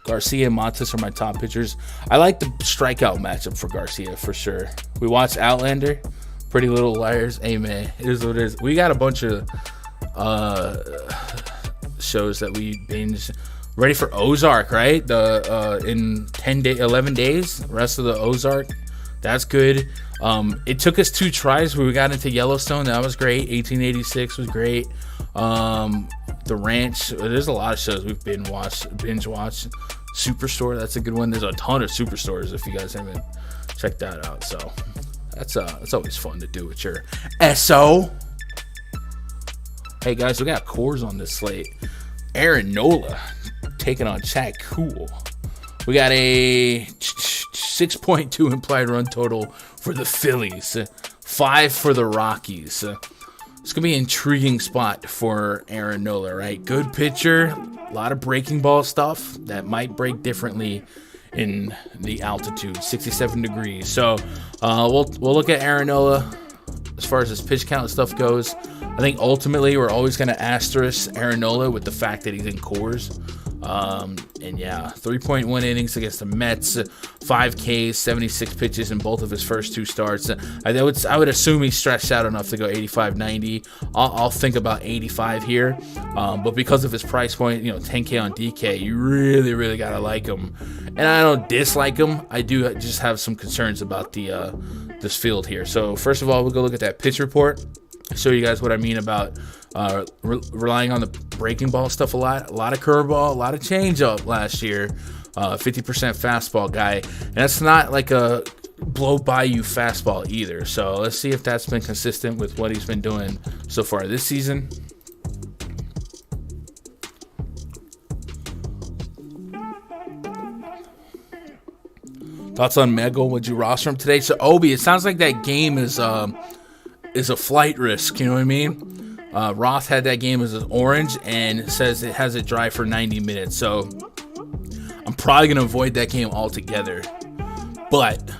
Speaker 1: Garcia and Montas are my top pitchers. I like the strikeout matchup for Garcia for sure. We watched Outlander. Pretty Little Liars. Hey man, it is what it is. We got a bunch of shows that we binge. Ready for Ozark, right? In 11 days, the rest of the Ozark. That's good. It took us 2 tries where we got into Yellowstone. That was great. 1886 was great. The Ranch. There's a lot of shows we've binge watched. Superstore, that's a good one. There's a ton of Superstores if you guys haven't checked that out. So that's always fun to do with your SO. Hey guys, we got Coors on this slate. Aaron Nola taking on Chad Cool. We got a 6.2 implied run total for the Phillies, 5 for the Rockies. It's gonna be an intriguing spot for Aaron Nola, right? Good pitcher, a lot of breaking ball stuff that might break differently in the altitude, 67 degrees. So we'll look at Aaron Nola as far as his pitch count and stuff goes. I think ultimately we're always going to asterisk Aaron Nola with the fact that he's in Coors. And yeah, 3.1 innings against the Mets, 5 Ks, 76 pitches in both of his first 2 starts. I would assume he's stretched out enough to go 85, 90. I'll think about 85 here. But because of his price point, 10K on DK, you really got to like him. And I don't dislike him. I do just have some concerns about this field here. So first of all, we'll go look at that pitch report. Show you guys what I mean about relying on the breaking ball stuff a lot of curveball, a lot of changeup last year, 50% fastball guy, and that's not like a blow by you fastball either. So let's see if that's been consistent with what he's been doing so far this season. Thoughts on Megel? Would you roster him today? So Obi, it sounds like that game is a flight risk, you know what I mean? Roth had that game as an orange and says it has it dry for 90 minutes. So I'm probably going to avoid that game altogether. But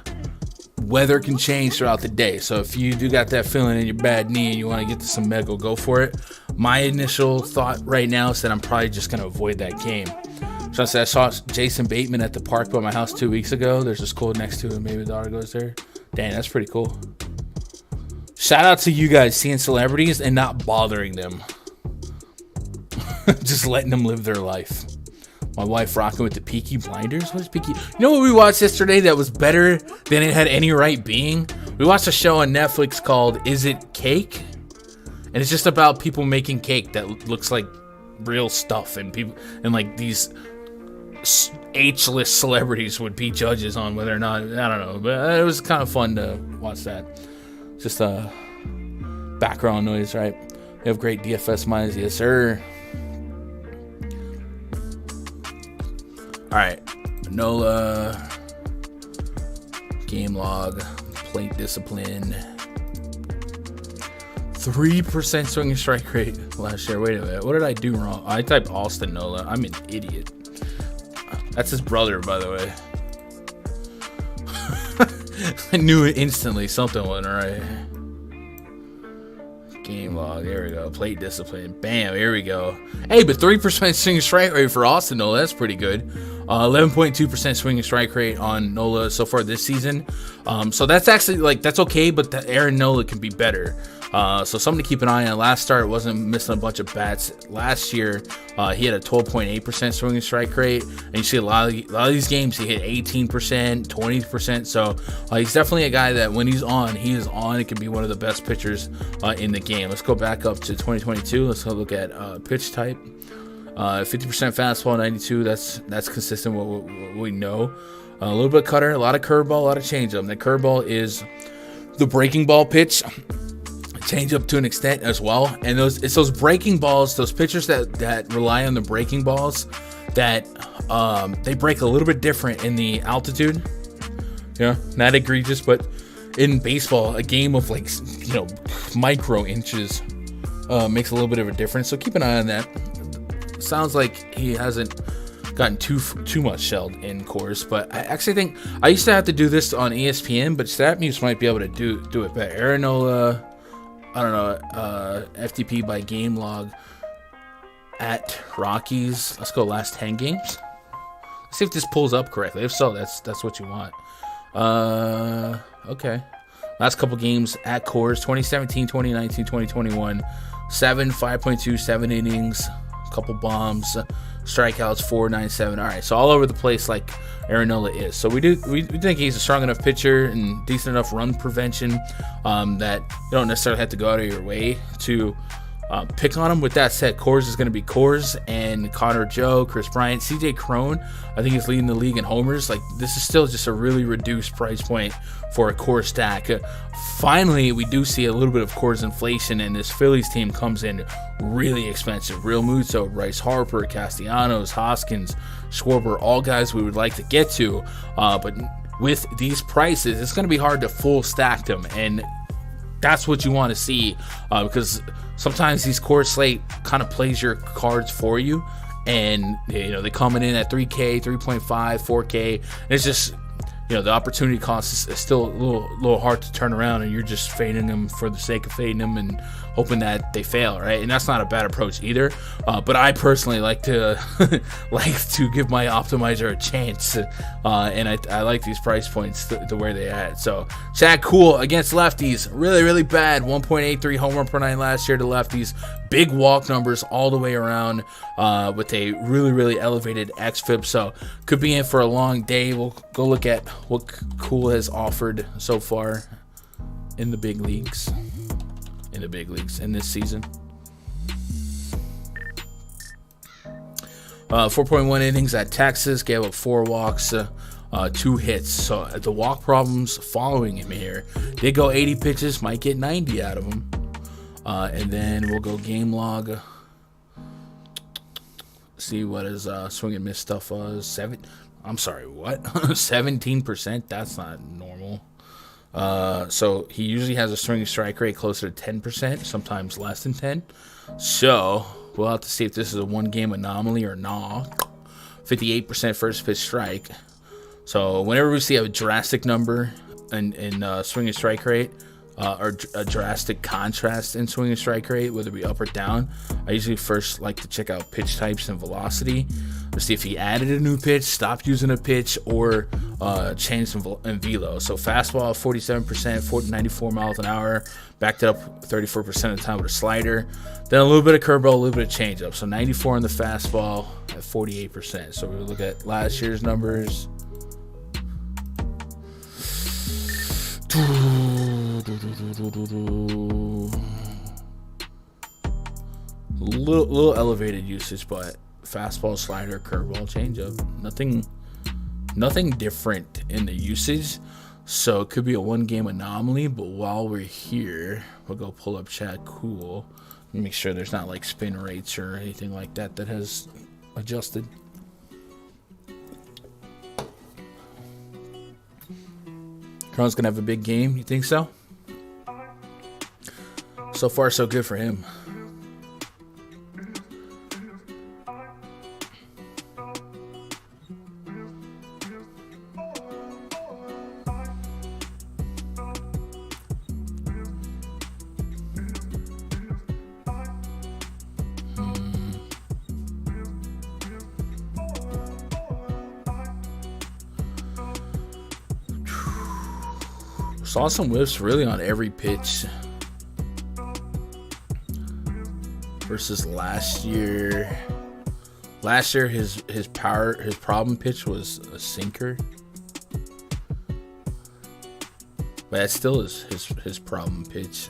Speaker 1: weather can change throughout the day. So if you do got that feeling in your bad knee and you want to get to some Megel, go for it. My initial thought right now is that I'm probably just going to avoid that game. So I saw Jason Bateman at the park by my house 2 weeks ago. There's a school next to it. Maybe the daughter goes there. Dang, that's pretty cool. Shout out to you guys seeing celebrities and not bothering them. Just letting them live their life. My wife rocking with the Peaky Blinders. What is Peaky? You know what we watched yesterday that was better than it had any right being? We watched a show on Netflix called Is It Cake? And it's just about people making cake that looks like real stuff, and people and like these H-list celebrities would be judges on whether or not, I don't know, but it was kind of fun to watch that. Just a background noise, right? We have great DFS minds, yes sir. All right, Nola, game log, plate discipline, 3% swinging strike rate last year. Wait a minute, what did I do wrong? I typed Austin Nola. I'm an idiot. That's his brother, by the way. I knew it instantly. Something wasn't right. Game log. There we go. Plate discipline. Bam. Here we go. Hey, but 3% swing strike rate for Austin Nola. That's pretty good. 11.2% swing and strike rate on Nola so far this season. So that's actually like that's okay, but Aaron Nola can be better. So something to keep an eye on. Last start wasn't missing a bunch of bats. Last year, he had a 12.8% swing and strike rate, and you see a lot of these games he hit 18%, 20%. So he's definitely a guy that when he's on, he is on. It can be one of the best pitchers in the game. Let's go back up to 2022. Let's go look at pitch type. 50% fastball, 92. That's consistent with what we know. A little bit of cutter, a lot of curveball, a lot of changeup. The curveball is the breaking ball pitch. Change up to an extent as well, and it's those breaking balls, those pitchers that rely on the breaking balls that they break a little bit different in the altitude. Yeah, not egregious, but in baseball, a game of like micro inches makes a little bit of a difference. So keep an eye on that. Sounds like he hasn't gotten too much shelled in Coors, but I actually think I used to have to do this on ESPN, but StatMuse might be able to do it better. Aaron Nola. I don't know, FTP by game log at Rockies. Let's go last 10 games. Let's see if this pulls up correctly. If so, that's what you want. Okay. Last couple games at Coors, 2017, 2019, 2021. 5.2, 7 innings, a couple bombs, strikeouts, 4.97. All right, so all over the place like Aaron Nola is. So we think he's a strong enough pitcher and decent enough run prevention that you don't necessarily have to go out of your way to pick on him. With that said, Coors is going to be Coors, and Connor Joe, Chris Bryant, CJ Cron, I think he's leading the league in homers. Like, this is still just a really reduced price point for a Coors stack. Finally, we do see a little bit of Coors inflation, and this Phillies team comes in really expensive. Real Muto, Bryce Harper, Castellanos, Hoskins, Schwarber, all guys we would like to get to, but with these prices, it's going to be hard to full stack them, and that's what you want to see, because sometimes these Coors slate kind of plays your cards for you, and they coming in at 3K, 3.5, 4K. And it's just the opportunity cost is still a little hard to turn around, and you're just fading them for the sake of fading them and hoping that they fail, right? And that's not a bad approach either. But I personally like to give my optimizer a chance, and I like these price points to where they at. So Chad Kuhl against lefties, really, really bad. 1.83 home run per nine last year to lefties. Big walk numbers all the way around, with a really, really elevated xFIP. So could be in for a long day. We'll go look at what Kuhl has offered so far in the big leagues. In this season. 4.1 innings at Texas, gave up 4 walks, 2 hits. So the walk problems following him here. Did go 80 pitches, might get 90 out of him. And then we'll go game log. See what his swing and miss stuff was. 17%? That's not normal. So he usually has a swing and strike rate closer to 10%, sometimes less than 10. So we'll have to see if this is a one-game anomaly or not. 58% first pitch strike. So whenever we see a drastic number in swing and strike rate, or a drastic contrast in swing and strike rate, whether it be up or down, I usually first like to check out pitch types and velocity to see if he added a new pitch, stopped using a pitch, or changed some velo. So fastball 47%, 94 miles an hour, backed it up 34% of the time with a slider. Then a little bit of curveball, a little bit of changeup. So 94 on the fastball at 48%. So we look at last year's numbers. Little elevated usage, but fastball, slider, curveball, changeup. Nothing different in the usage. So it could be a one-game anomaly. But while we're here, we'll go pull up Chad Kuhl. Make sure there's not like spin rates or anything like that has adjusted. Cron's gonna have a big game. You think so? So far, so good for him. Saw some whiffs really on every pitch versus last year. Last year, his problem pitch was a sinker, but that still is his problem pitch.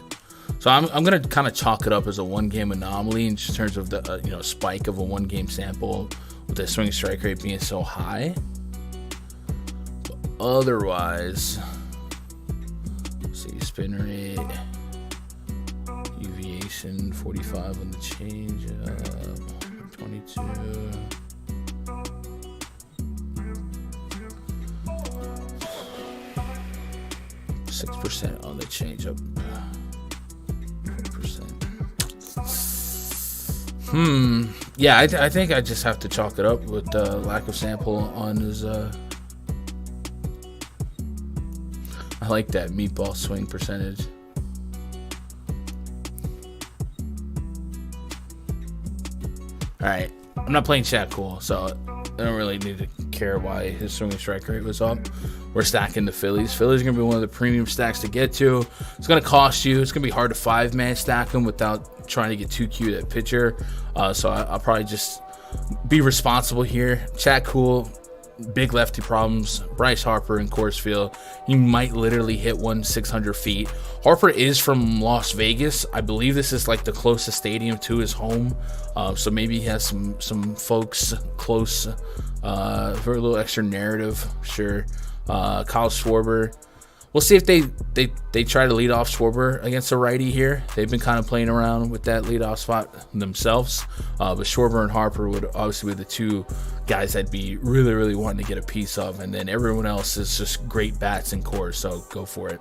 Speaker 1: So I'm gonna kind of chalk it up as a 1-game anomaly in terms of the spike of a 1-game sample with the swing strike rate being so high. But otherwise, let's see, spin rate, deviation 45 on the change, 22. 6% on the changeup. 4%. Yeah, I think I just have to chalk it up with the lack of sample on his. I like that meatball swing percentage. All right, I'm not playing chat cool, so I don't really need to care why his swinging strike rate was up. We're stacking the Phillies. Phillies are going to be one of the premium stacks to get to. It's going to cost you. It's going to be hard to 5-man stack them without trying to get too cute at pitcher. So I'll probably just be responsible here. Chat cool. Big lefty problems. Bryce Harper in Coors Field. He might literally hit 600 feet. Harper is from Las Vegas. I believe this is like the closest stadium to his home. So maybe he has some folks close for a little extra narrative. Sure. Kyle Schwarber. We'll see if they try to lead off Schwarber against a righty here. They've been kind of playing around with that leadoff spot themselves. But Schwarber and Harper would obviously be the two guys I'd be really, really wanting to get a piece of. And then everyone else is just great bats and cores, so go for it.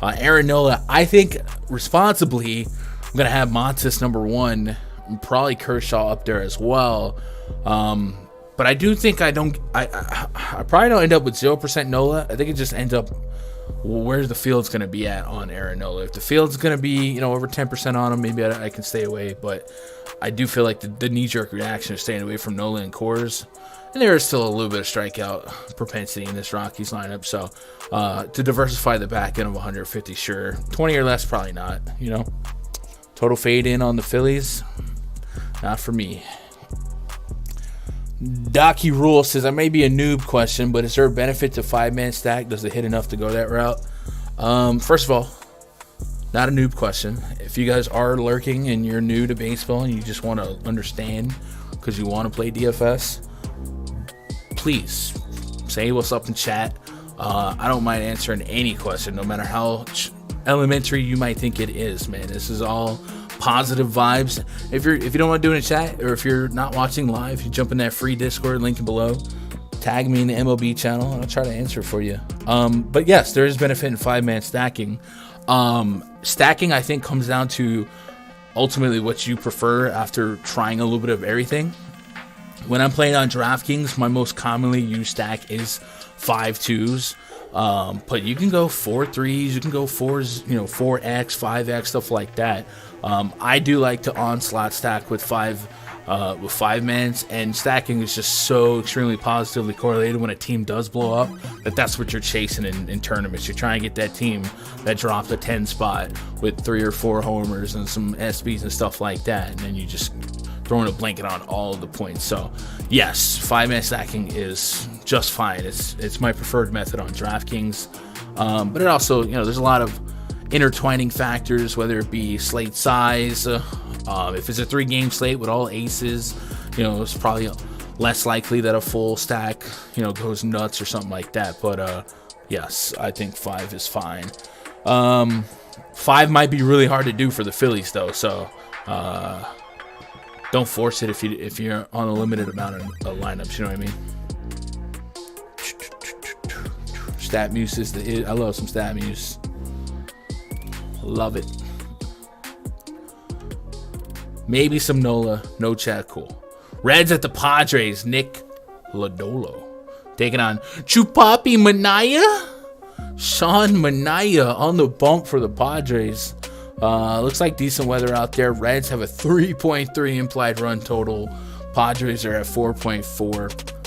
Speaker 1: Aaron Nola, I think responsibly, I'm going to have Montes number 1. And probably Kershaw up there as well. But I do think I probably don't end up with 0% Nola. I think it just ends up, well, where's the field's going to be at on Aaron Nola? If the field's going to be, over 10% on him, maybe I can stay away. But I do feel like the knee-jerk reaction is staying away from Nola and Coors. And there is still a little bit of strikeout propensity in this Rockies lineup. So to diversify the back end of 150, sure. 20 or less, probably not, Total fade in on the Phillies. Not for me. Docky Rule says, I may be a noob question, but is there a benefit to 5-man stack? Does it hit enough to go that route? First of all, not a noob question. If you guys are lurking and you're new to baseball and you just want to understand because you want to play DFS, please say what's up in chat. I don't mind answering any question, no matter how elementary you might think it is, man. This is all positive vibes. If you don't want to do it in chat, or if you're not watching live, you jump in that free Discord link below, tag me in the MLB channel, and I'll try to answer for you. But yes, there is benefit in 5-man stacking. Stacking, I think, comes down to ultimately what you prefer after trying a little bit of everything. When I'm playing on DraftKings, my most commonly used stack is 5-2s. But you can go 4-3s, you can go 4s, 4x, 5x, stuff like that. I do like to onslaught stack with 5-mans, and stacking is just so extremely positively correlated when a team does blow up that's what you're chasing in tournaments. You're trying to get that team that dropped a 10 spot with 3 or 4 homers and some SBs and stuff like that, and then you just throwing a blanket on all of the points. So yes, 5-man stacking is just fine. It's my preferred method on DraftKings. But it also, there's a lot of intertwining factors, whether it be slate size. If it's a 3-game slate with all aces, it's probably less likely that a full stack, goes nuts or something like that. But yes, I think 5 is fine. 5 might be really hard to do for the Phillies though, so don't force it if you're on a limited amount of lineups. You know what I mean? StatMuse is I love some StatMuse. Love it. Maybe some Nola. No chat. Cool. Reds at the Padres. Nick Lodolo taking on Chupapi Manaya. Sean Manaya on the bump for the Padres. Looks like decent weather out there. Reds have a 3.3 implied run total. Padres are at 4.4.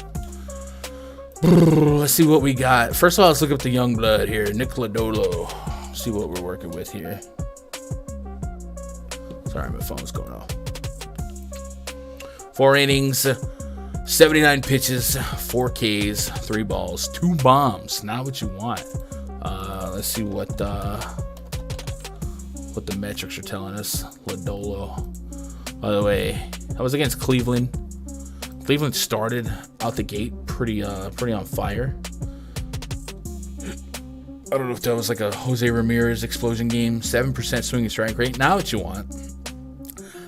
Speaker 1: Let's see what we got. First of all, let's look up the young blood here. Nick Lodolo. See what we're working with here. Sorry, my phone's going off. 4 innings, 79 pitches, 4 Ks, 3 balls, 2 bombs. Not what you want. Let's see what the metrics are telling us. Lodolo. By the way, that was against Cleveland. Cleveland started out the gate pretty on fire. I don't know if that was like a Jose Ramirez explosion game. 7% swinging strike rate. Not what you want.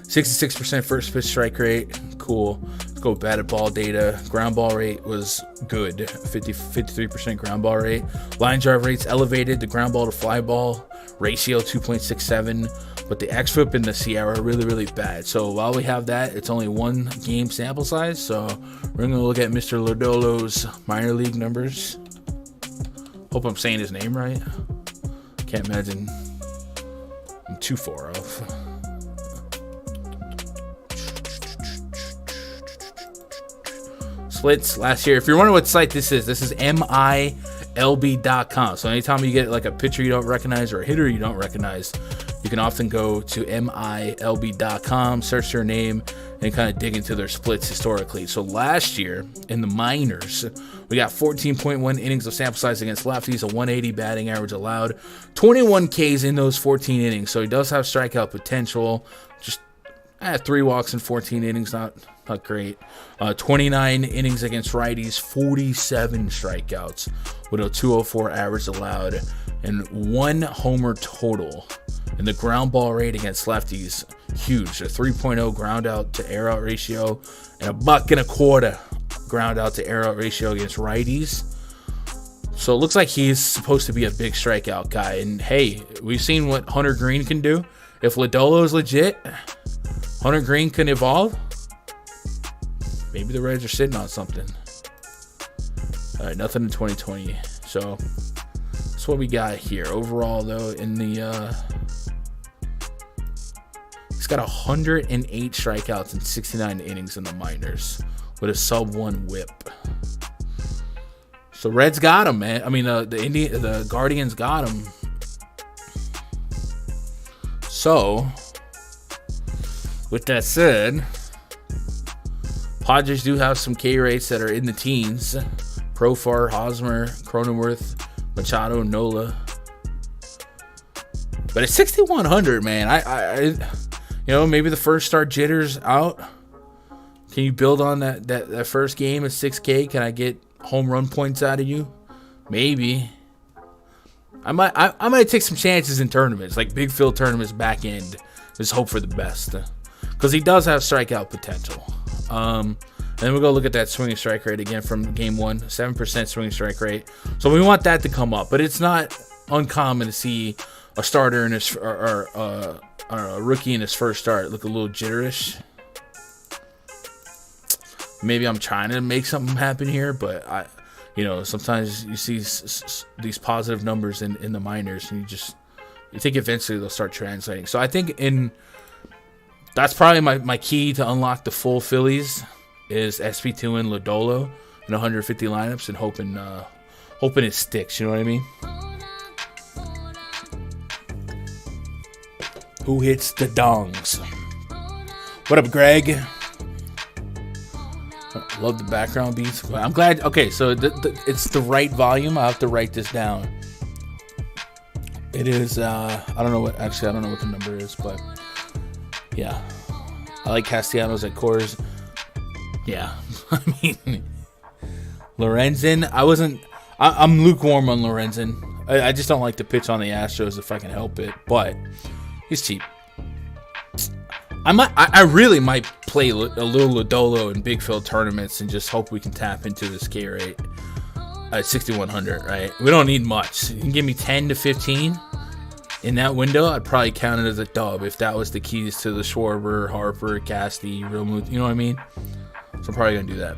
Speaker 1: 66% first pitch strike rate. Cool. Let's go batted ball data. Ground ball rate was good. 53% ground ball rate. Line drive rates elevated. The ground ball to fly ball ratio 2.67. But the xFIP and the Sierra are really, really bad. So while we have that, it's only 1 game sample size. So we're going to look at Mr. Lodolo's minor league numbers. Hope I'm saying his name right. Can't imagine I'm too far off. Splits last year. If you're wondering what site this is MILB.com. So anytime you get like a pitcher you don't recognize or a hitter you don't recognize, you can often go to MILB.com, search their name, and kind of dig into their splits historically. So last year in the minors, we got 14.1 innings of sample size against lefties, a 180 batting average allowed, 21 Ks in those 14 innings. So he does have strikeout potential. Just 3 walks in 14 innings, not great. 29 innings against righties, 47 strikeouts with a 204 average allowed, and 1 homer total. And the ground ball rate against lefties, huge. A 3.0 ground out to air out ratio, and a $1.25 ground out to air out ratio against righties. So it looks like he's supposed to be a big strikeout guy. And hey, we've seen what Hunter Green can do. If Lodolo is legit, Hunter Green can evolve. Maybe the Reds are sitting on something. All right, nothing in 2020. So that's what we got here. Overall, though, in the he's got 108 strikeouts and 69 innings in the minors with a sub-1 whip. So Reds got him, man. I mean, the Guardians got him. So with that said, Padres do have some K rates that are in the teens. Profar, Hosmer, Cronenworth, Machado, Nola. But at 6,100, man, I maybe the first start jitters out. Can you build on that first game at 6K? Can I get home run points out of you? Maybe. I might take some chances in tournaments, like big field tournaments back end. Just hope for the best. Because he does have strikeout potential. And then we'll go look at that swinging strike rate again from game 1. 7% swinging strike rate. So we want that to come up. But it's not uncommon to see a starter in his or a rookie in his first start look a little jitterish. Maybe I'm trying to make something happen here, but sometimes you see these positive numbers in the minors, and you think eventually they'll start translating. So I think that's probably my key to unlock the full Phillies is SP2 and Lodolo in 150 lineups, and hoping it sticks. You know what I mean? Who hits the dongs? What up, Greg? Love the background beats. I'm glad. Okay, so it's the right volume. I have to write this down. It is. I don't know what the number is, but yeah, I like Castellanos at Coors. Yeah, I mean Lorenzen. I'm lukewarm on Lorenzen. I just don't like to pitch on the Astros if I can help it, but he's cheap. I really might play a little Lodolo in big field tournaments and just hope we can tap into this K rate at 6,100, right? We don't need much. You can give me 10 to 15 in that window. I'd probably count it as a dub if that was the keys to the Schwarber, Harper, Casti, Realmuth. You know what I mean? So I'm probably going to do that.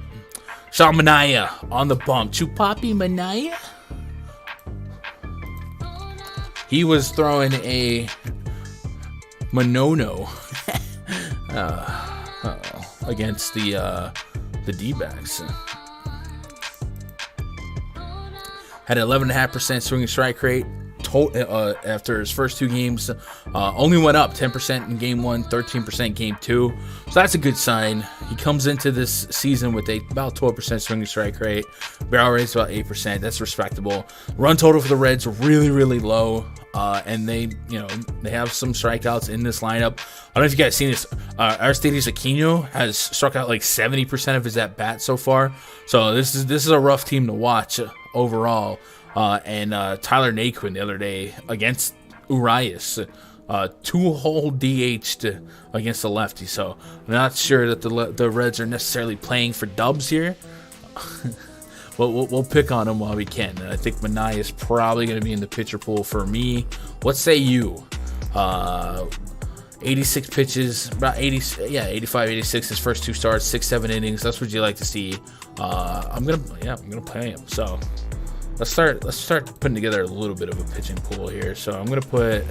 Speaker 1: Sean Manaea on the bump. Chupapi Manaea? He was throwing a Manono against the D-backs. had an 11.5% swinging strike rate. After his first 2 games, only went up 10% in game 1, 13% game 2. So that's a good sign. He comes into this season with about 12% swinging strike rate. Barrel rate's about 8%. That's respectable. Run total for the Reds really, really low. And they have some strikeouts in this lineup. I don't know if you guys seen this. Aristides Aquino has struck out like 70% of his at bat so far. So this is a rough team to watch overall. And Tyler Naquin the other day against Urias, 2-hole DH'd against the lefty. So I'm not sure that the Reds are necessarily playing for dubs here. But we'll pick on them while we can. And I think Manaea is probably going to be in the pitcher pool for me. What say you? 86 pitches, about 85, 86. His first 2 starts, 6-7 innings. That's what you like to see. I'm gonna play him. So let's start putting together a little bit of a pitching pool here. So I'm gonna put.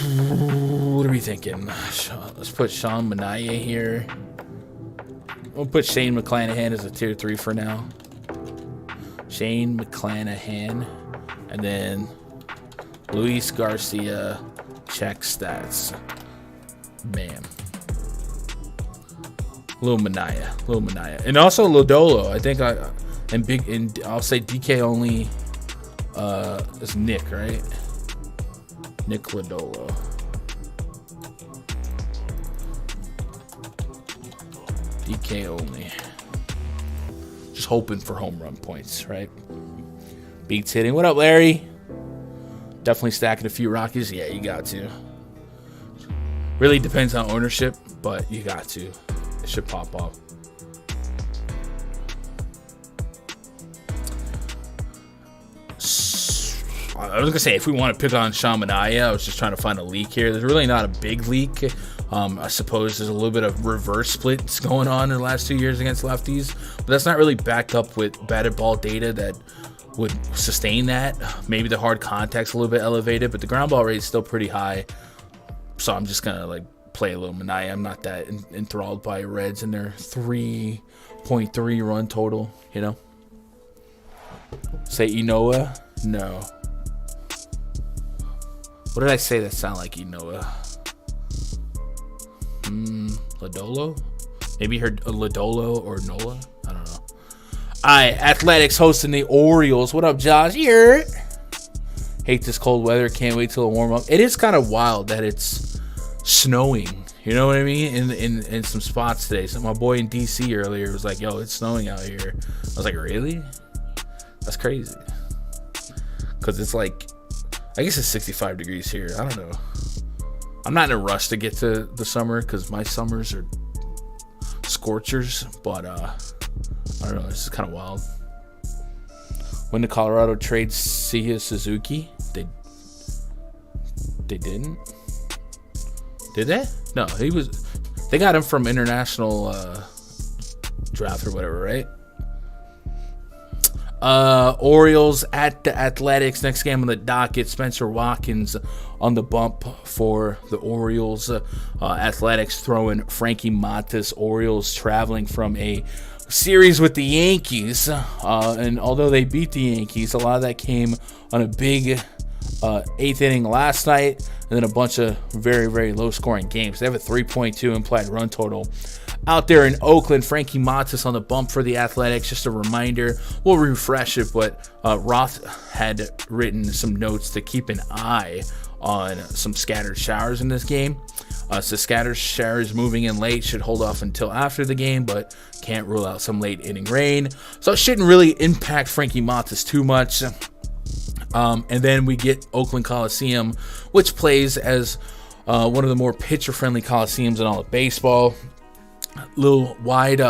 Speaker 1: What are we thinking? Let's put Sean Manaea here. We'll put Shane McClanahan as a tier 3 for now. Shane McClanahan. And then Luis Garcia, check stats. Bam. Lil Manaea. And also Lodolo. I think I'll say DK only is Nick, right? Nick Lodolo. DK only. Just hoping for home run points, right? Beats hitting. What up, Larry? Definitely stacking a few Rockies. Yeah, you got to. Really depends on ownership, but you got to. It should pop off. I was going to say, if we want to pick on Sean Manaea, I was just trying to find a leak here. There's really not a big leak. I suppose there's a little bit of reverse splits going on in the last 2 years against lefties, but that's not really backed up with batted ball data that would sustain that. Maybe the hard contact's a little bit elevated, but the ground ball rate is still pretty high. So I'm just going to play a little Manaea. I'm not that enthralled by Reds and their 3.3 run total, Say Inoa? No. What did I say that sounded like Inoa? Lodolo? Maybe you heard Lodolo or Nola? I don't know. Alright, Athletics hosting the Orioles. What up, Josh? Here. Hate this cold weather. Can't wait till it warm up. It is kind of wild that it's snowing. You know what I mean? In some spots today. So my boy in DC earlier was like, yo, it's snowing out here. I was like, really? That's crazy. Because it's I guess it's 65 degrees here. I don't know. I'm not in a rush to get to the summer because my summers are scorchers. But I don't know. This is kind of wild. When the Colorado trade Seiya Suzuki, they didn't. Did they? No, they got him from international draft or whatever, right? Orioles at the Athletics. Next game on the docket, Spencer Watkins on the bump for the Orioles. Athletics throwing Frankie Montas. Orioles traveling from a series with the Yankees. And although they beat the Yankees, a lot of that came on a big 8th inning last night, and then a bunch of very, very low-scoring games. They have a 3.2 implied run total. Out there in Oakland, Frankie Montas on the bump for the Athletics. Just a reminder, we'll refresh it, but Roth had written some notes to keep an eye on some scattered showers in this game. So scattered showers moving in late should hold off until after the game, but can't rule out some late inning rain. So it shouldn't really impact Frankie Montas too much. And then we get Oakland Coliseum, which plays as one of the more pitcher-friendly coliseums in all of baseball. Little wide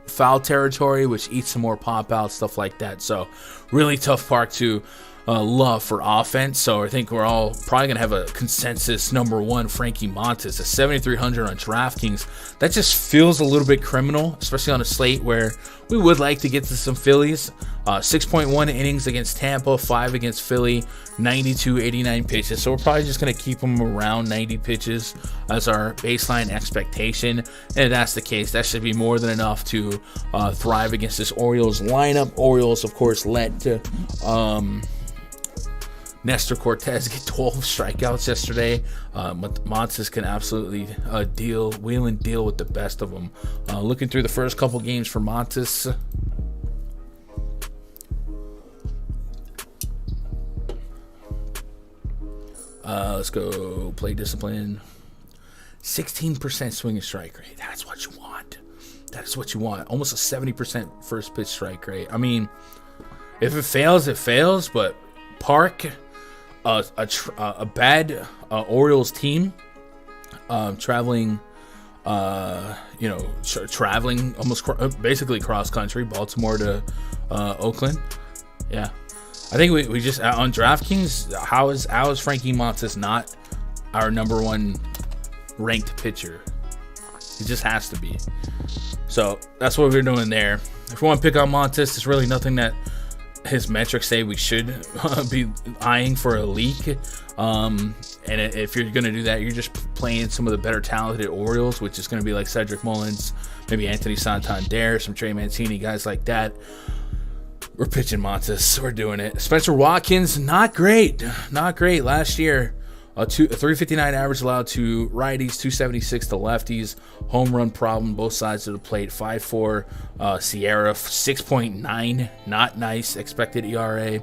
Speaker 1: foul territory, which eats some more pop-outs, stuff like that. So really tough park to love for offense. So I think we're all probably going to have a consensus number one, Frankie Montas, at 7,300 on DraftKings. That just feels a little bit criminal, especially on a slate where we would like to get to some Phillies. 6.1 innings against Tampa, 5 against Philly, 92, 89 pitches. So we're probably just going to keep them around 90 pitches as our baseline expectation. And if that's the case, that should be more than enough to thrive against this Orioles lineup. Orioles, of course, let Nestor Cortez get 12 strikeouts yesterday. Montas can absolutely wheel and deal with the best of them. Looking through the first couple games for Montas, let's go play discipline. 16% swing and strike rate. That's what you want. That is what you want. Almost a 70% first pitch strike rate. I mean, if it fails, it fails. But Park, a bad Orioles team, traveling almost basically cross country, Baltimore to Oakland. Yeah. I think we just on DraftKings, how is Frankie Montas not our number one ranked pitcher? He just has to be. So that's what we're doing there. If we want to pick on Montas, there's really nothing that his metrics say we should be eyeing for a leak. And if you're going to do that, you're just playing some of the better talented Orioles, which is going to be like Cedric Mullins, maybe Anthony Santander, some Trey Mancini, guys like that. We're pitching Montas. We're doing it. Spencer Watkins, not great. Not great. Last year, a 359 average allowed to righties, 276 to lefties. Home run problem, both sides of the plate. 5.4 Sierra, 6.9. Not nice. Expected ERA.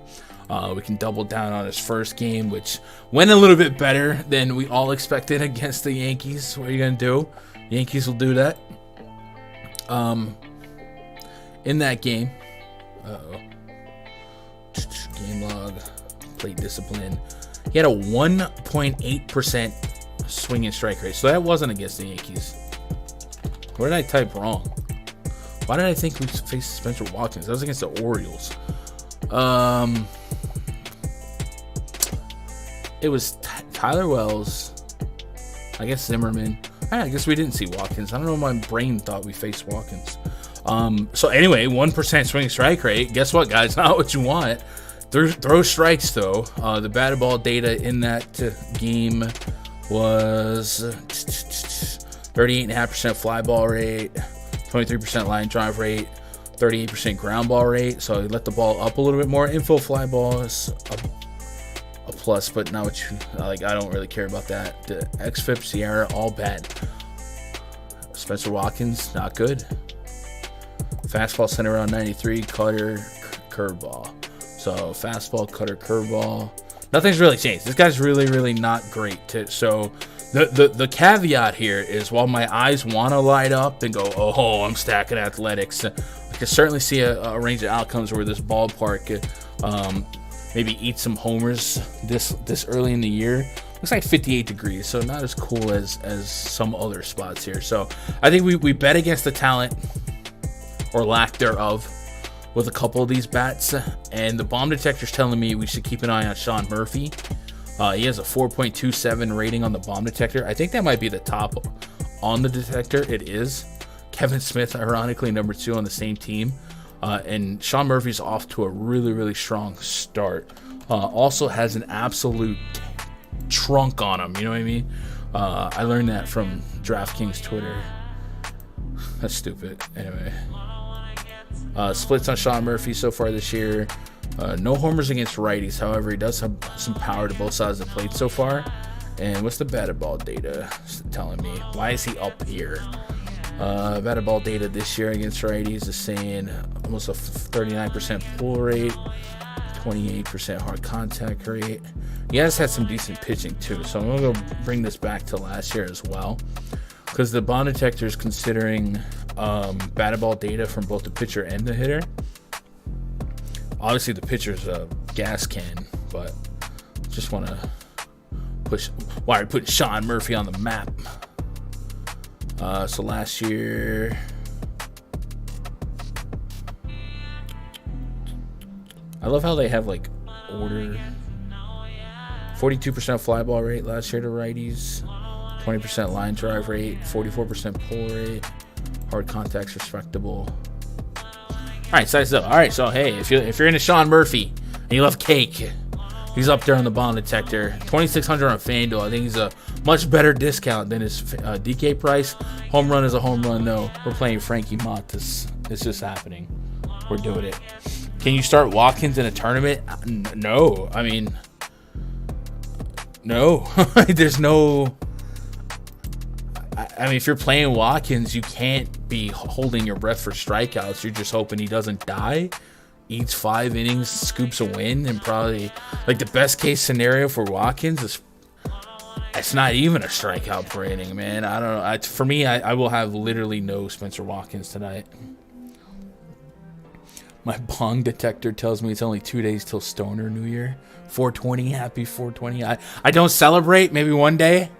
Speaker 1: We can double down on his first game, which went a little bit better than we all expected against the Yankees. What are you going to do? Yankees will do that. In that game, game log, plate discipline. He had a 1.8% swing and strike rate. So that wasn't against the Yankees. What did I type wrong? Why did I think we faced Spencer Watkins? That was against the Orioles. It was Tyler Wells. I guess Zimmerman. I guess we didn't see Watkins. I don't know. My brain thought we faced Watkins. So anyway, 1% swing strike rate. Guess what, guys? Not what you want. Throw strikes, though. The batted ball data in that game was 38.5% fly ball rate, 23% line drive rate, 38% ground ball rate. So let the ball up a little bit more. Info fly ball is a plus, but not what you like. I don't really care about that. The xFIP, Sierra, all bad. Spencer Watkins, not good. Fastball center around 93, cutter, curveball. So fastball, cutter, curveball. Nothing's really changed. This guy's really, really not great. So the caveat here is while my eyes want to light up and go, oh, I'm stacking athletics, I can certainly see a range of outcomes where this ballpark maybe eat some homers this early in the year. Looks like 58 degrees, so not as cool as some other spots here. So I think we bet against the talent or lack thereof with a couple of these bats, and the bomb detector's telling me we should keep an eye on Sean Murphy. He has a 4.27 rating on the bomb detector. I think that might be the top on the detector. It is. Kevin Smith, ironically, number 2 on the same team. And Sean Murphy's off to a really, really strong start. Also has an absolute trunk on him. You know what I mean? I learned that from DraftKings Twitter. That's stupid. Anyway. Splits on Sean Murphy so far this year. No homers against righties. However, he does have some power to both sides of the plate so far. And what's the batted ball data telling me? Why is he up here? Batted ball data this year against righties is saying almost a 39% pull rate, 28% hard contact rate. He has had some decent pitching too. So I'm going to go bring this back to last year as well, because the bomb detector is considering batted ball data from both the pitcher and the hitter. Obviously, the pitcher's a gas can, but just want to push. Why are we putting Sean Murphy on the map? So last year, I love how they have like order. 42% fly ball rate last year to righties. 20% line drive rate. 44% pull rate. Hard contacts respectable. All right, size up. All right, so hey, if you're into Sean Murphy and you love cake, he's up there on the bond detector. 2,600 on Fanduel. I think he's a much better discount than his DK price. Home run is a home run, though. We're playing Frankie Montas. It's just happening. We're doing it. Can you start Watkins in a tournament? No. I mean, no. There's no... I mean, if you're playing Watkins, you can't be holding your breath for strikeouts. You're just hoping he doesn't die, eats 5 innings, scoops a win, and probably, like, the best case scenario for Watkins is it's not even a strikeout per inning, man. I don't know. For me, I will have literally no Spencer Watkins tonight. My bong detector tells me it's only 2 days till Stoner New Year. 420, happy 420. I don't celebrate, maybe one day.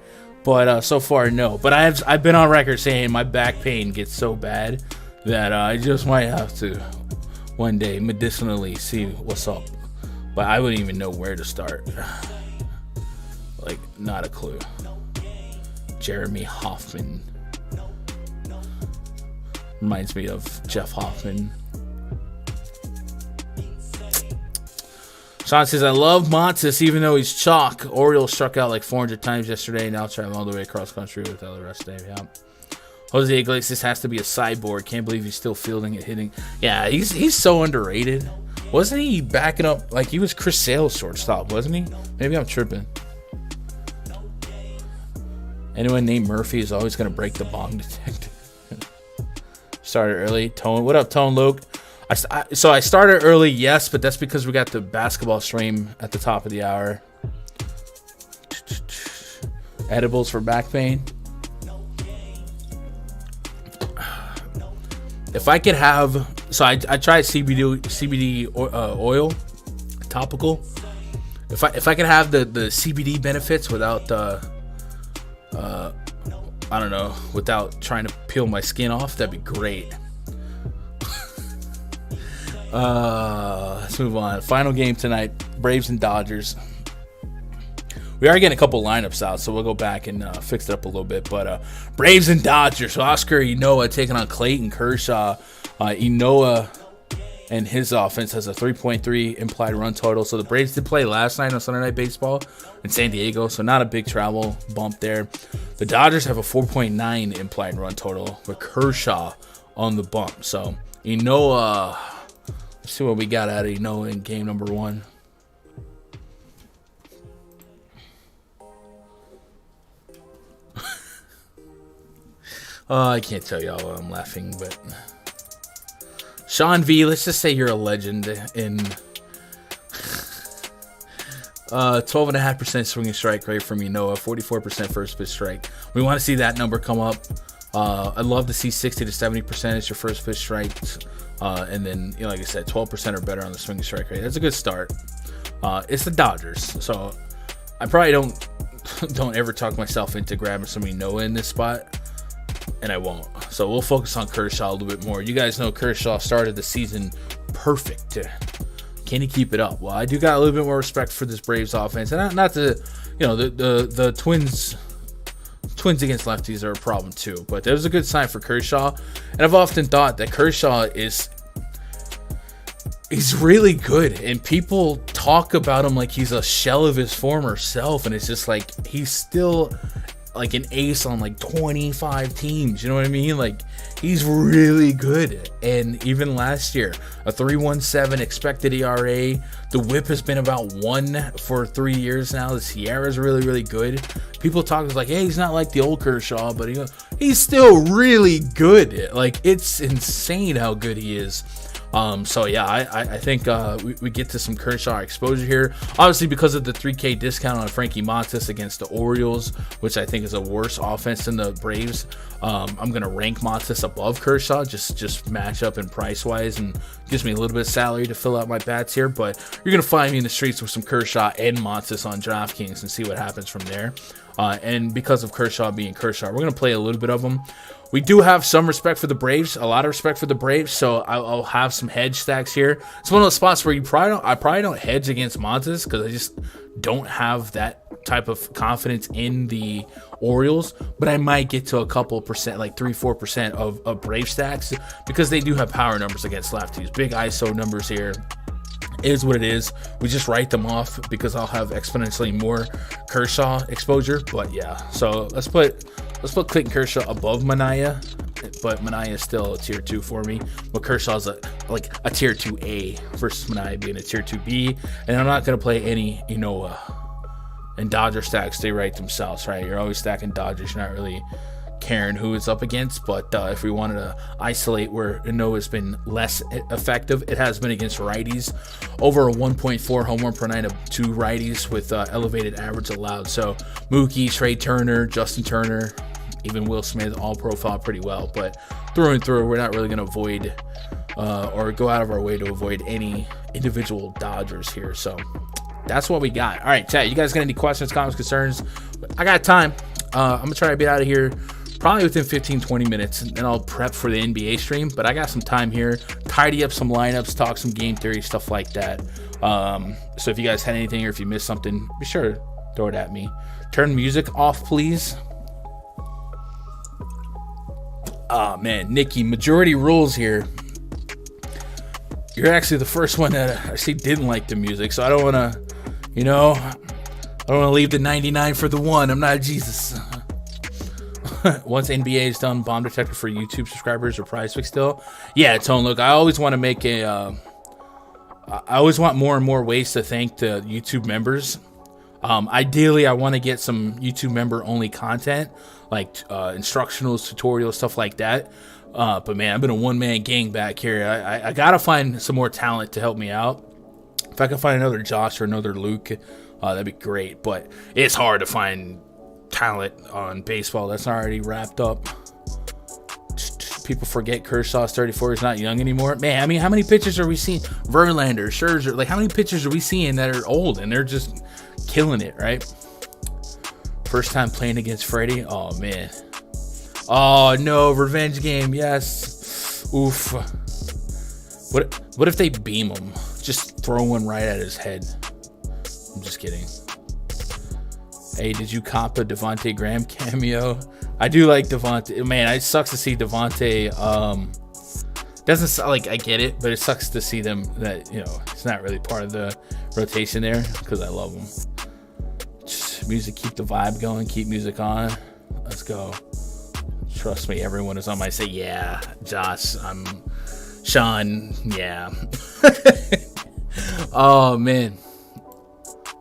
Speaker 1: But so far, no. But I've been on record saying my back pain gets so bad that I just might have to one day medicinally see what's up. But I wouldn't even know where to start. Like, not a clue. Jeremy Hoffman. Reminds me of Jeff Hoffman. Sean says, I love Montas even though he's chalk. Orioles struck out like 400 times yesterday. Now traveling all the way across country with the rest of them. Yeah. Jose Iglesias has to be a cyborg. Can't believe he's still fielding it, hitting. Yeah, he's so underrated. Wasn't he backing up? Like, he was Chris Sale's shortstop, wasn't he? Maybe I'm tripping. Anyone named Murphy is always going to break the bong detector. Started early. Tone. What up, Tone Luke? So I started early, yes, but that's because we got the basketball stream at the top of the hour. Edibles for back pain. If I could have, so I tried CBD oil, topical. If I could have the CBD benefits without the, I don't know, without trying to peel my skin off, that'd be great. Let's move on. Final game tonight, Braves and Dodgers. We are getting a couple lineups out, so we'll go back and fix it up a little bit. But Braves and Dodgers. So Oscar Inoa taking on Clayton Kershaw. Inoa and his offense has a 3.3 implied run total. So the Braves did play last night on Sunday Night Baseball in San Diego, so not a big travel bump there. The Dodgers have a 4.9 implied run total with Kershaw on the bump. So Inoa... Let's see what we got out of Inoa in game number 1. I can't tell y'all why I'm laughing, but Sean V, let's just say you're a legend in 12.5% swinging strike rate from Inoa, 44% first pitch strike. We want to see that number come up. I'd love to see 60 to 70% as your first pitch strike. And then, like I said, 12% or better on the swinging strike rate. That's a good start. It's the Dodgers, so I probably don't ever talk myself into grabbing somebody Noah in this spot, and I won't. So we'll focus on Kershaw a little bit more. You guys know Kershaw started the season perfect. Can he keep it up? Well, I do got a little bit more respect for this Braves offense, and not the the Twins against lefties are a problem too, but that was a good sign for Kershaw. And I've often thought that Kershaw he's really good, and people talk about him like he's a shell of his former self, and it's just like he's still like an ace on like 25 teams, you know what I mean? Like, he's really good. And even last year, a 3.17 expected ERA. The whip has been about 1 for 3 years now. The Sierra's really, really good. People talk like, hey, he's not like the old Kershaw, but he's still really good. Like, it's insane how good he is. So yeah, I think we get to some Kershaw exposure here. Obviously, because of the 3K discount on Frankie Montas against the Orioles, which I think is a worse offense than the Braves. I'm gonna rank Montas above Kershaw, just match up and price wise, and gives me a little bit of salary to fill out my bats here. But you're gonna find me in the streets with some Kershaw and Montas on DraftKings and see what happens from there. And because of Kershaw being Kershaw, we're gonna play a little bit of them. We do have some respect for the Braves, a lot of respect for the Braves, so I'll have some hedge stacks here. It's one of those spots where I probably don't hedge against Montes because I just don't have that type of confidence in the Orioles, but I might get to a couple percent, like 3-4% of Brave stacks because they do have power numbers against lefties. Big ISO numbers here. It is what it is. We just write them off because I'll have exponentially more Kershaw exposure. But yeah, so let's put Clayton Kershaw above Manaea, but Manaea is still a tier 2 for me. But Kershaw's a tier 2A versus Manaea being a tier 2B. And I'm not gonna play any Inoa. And Dodger stacks, they write themselves, right? You're always stacking Dodgers. You're not really caring who it's up against, but if we wanted to isolate where Inoa's been less effective, it has been against righties. Over a 1.4 home run per nine of 2 righties with elevated average allowed. So Mookie, Trey Turner, Justin Turner, even Will Smith all profile pretty well, but through and through, we're not really going to avoid or go out of our way to avoid any individual Dodgers here. So that's what we got. All right, chat, you guys got any questions, comments, concerns? I got time. I'm gonna try to get out of here probably within 15-20 minutes, and then I'll prep for the NBA stream. But I got some time here, tidy up some lineups, talk some game theory, stuff like that. So if you guys had anything or if you missed something, be sure to throw it at me. Turn music off, please. Oh man, Nikki, majority rules here. You're actually the first one that I see didn't like the music, so I don't want to, I don't want to leave the 99 for the 1. I'm not Jesus. Once NBA is done, bomb detector for YouTube subscribers or PrizePicks still. Yeah, Tone, look, I always want to make I always want more and more ways to thank the YouTube members. Ideally, I want to get some YouTube member only content, like instructionals, tutorials, stuff like that. But man, I've been a one-man gang back here. I gotta find some more talent to help me out. If I can find another Josh or another Luke, that'd be great. But it's hard to find talent on baseball that's already wrapped up. People forget Kershaw's 34 is not young anymore. Man, I mean, how many pitchers are we seeing? Verlander, Scherzer, like how many pitchers are we seeing that are old and they're just killing it, right? First time playing against Freddie. Oh man. Oh no, revenge game. Yes. Oof. What if they beam him? Just throw one right at his head. I'm just kidding. Hey, did you cop a Devontae Graham cameo? I do like Devontae. Man, it sucks to see Devontae. Doesn't like I get it, but it sucks to see them that it's not really part of the rotation there because I love them. Just music, keep the vibe going, keep music on. Let's go. Trust me, everyone is on my say. Yeah, Josh, I'm Sean. Yeah. Oh man.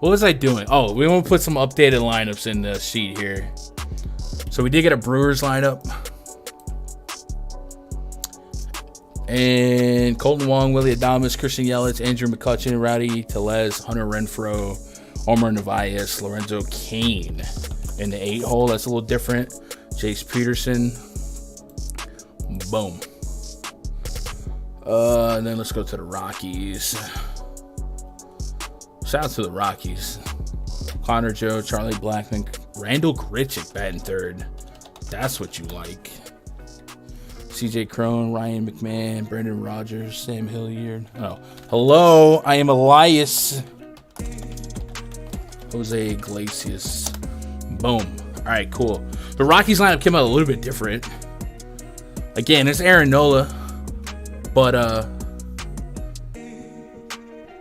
Speaker 1: What was I doing? Oh, we want to put some updated lineups in the sheet here. So we did get a Brewers lineup. And Colton Wong, Willie Adames, Christian Yelich, Andrew McCutchen, Rowdy Tellez, Hunter Renfroe, Omar Narvaez, Lorenzo Cain in the 8-hole. That's a little different. Jace Peterson. Boom. And then let's go to the Rockies. Shout out to the Rockies. Connor Joe, Charlie Blackmon, Randall Grichuk batting third. That's what you like. CJ Crone, Ryan McMahon, Brendan Rodgers, Sam Hilliard. Oh, hello, I am Elias. Jose Iglesias. Boom. All right, cool. The Rockies lineup came out a little bit different. Again, it's Aaron Nola, but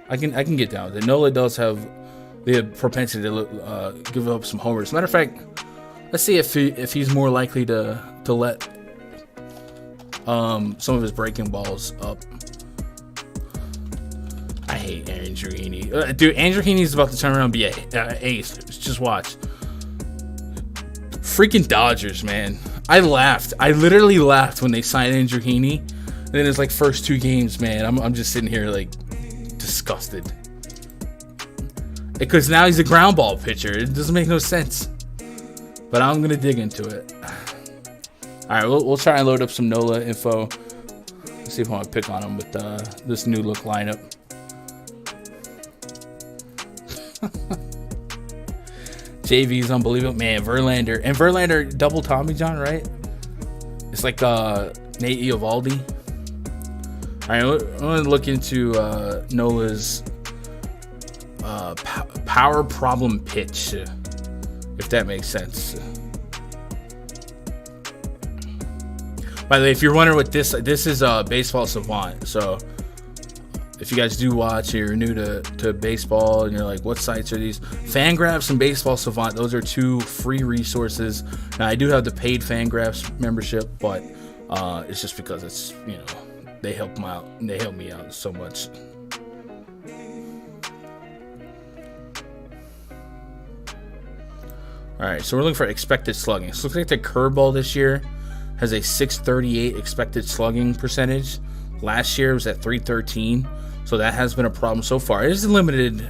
Speaker 1: I can get down with it. Nola does have the propensity to give up some homers. Matter of fact, let's see if he's more likely to let some of his breaking balls up. I hate Andrew Heaney. Dude, Andrew Heaney is about to turn around and be an ace. Just watch. Freaking Dodgers, man. I laughed. I literally laughed when they signed Andrew Heaney. And then it's like first 2 games, man. I'm just sitting here like disgusted. Because now he's a ground ball pitcher. It doesn't make no sense. But I'm going to dig into it. All right, we'll try and load up some Nola info. Let's see if I want to pick on him with this new look lineup. JV's unbelievable. Man, Verlander. And Verlander double Tommy John, right? It's like Nate Eovaldi. right, I'm going to look into Nola's power problem pitch, if that makes sense. By the way, if you're wondering what this is Baseball Savant. So if you guys do watch, you're new to baseball and you're like, what sites are these? Fangraphs and Baseball Savant, those are two free resources. Now, I do have the paid Fangraphs membership, but it's just because it's, they help me out. They help me out so much. All right, so we're looking for expected slugging. So it looks like the curveball this year has a 638 expected slugging percentage. Last year it was at 313, so that has been a problem so far. It is a limited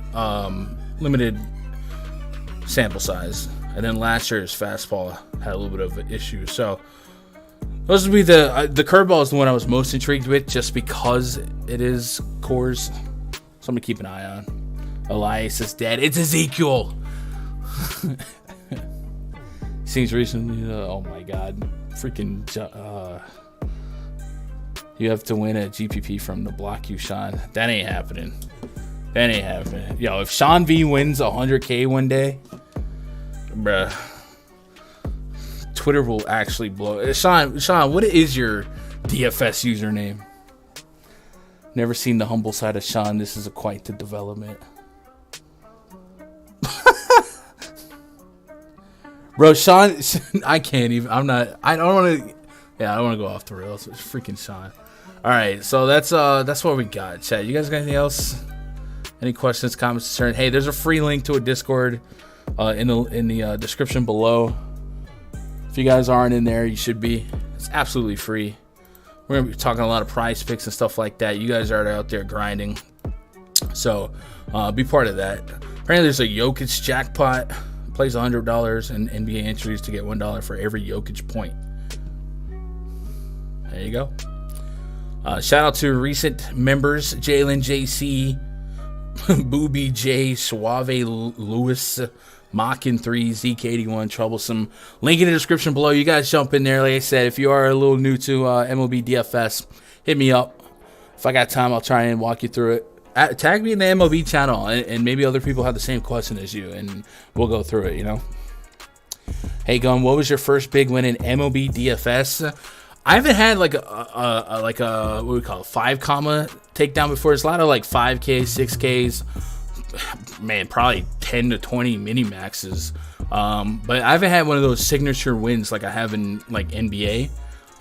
Speaker 1: sample size, and then last year's fastball had a little bit of an issue. So those would be the curveball is the one I was most intrigued with, just because it is Coors. So I'm gonna keep an eye on. Elias is dead. It's Ezekiel. Seems recently. Oh my God. Freaking you have to win a GPP from the block you, Sean. That ain't happening. Yo, if Sean V wins 100K one day, bruh, Twitter will actually blow. Sean, what is your DFS username? Never seen the humble side of Sean. This is quite the development. Bro, Sean, I can't even. I don't want to. Yeah, I don't want to go off the rails. It's freaking Sean. All right, so that's what we got. Chat, you guys got anything else? Any questions, comments, concerns? Hey, there's a free link to a Discord in the description below. If you guys aren't in there, you should be. It's absolutely free. We're gonna be talking a lot of prize picks and stuff like that. You guys are out there grinding, so be part of that. Apparently, there's a Jokic jackpot. Plays $100 in NBA entries to get $1 for every Jokic point. There you go. Shout out to recent members: Jalen JC, Booby J, Suave Lewis, Mockin 3, Zeke81, Troublesome. Link in the description below. You guys jump in there. Like I said, if you are a little new to MLB DFS, hit me up. If I got time, I'll try and walk you through it. Tag me in the MLB channel, and maybe other people have the same question as you, and we'll go through it, Hey, Gun, what was your first big win in MLB DFS? I haven't had like a what we call it, 5 comma takedown before. It's a lot of like 5Ks, 6Ks, man, probably 10 to 20 mini maxes. But I haven't had one of those signature wins like I have in like NBA.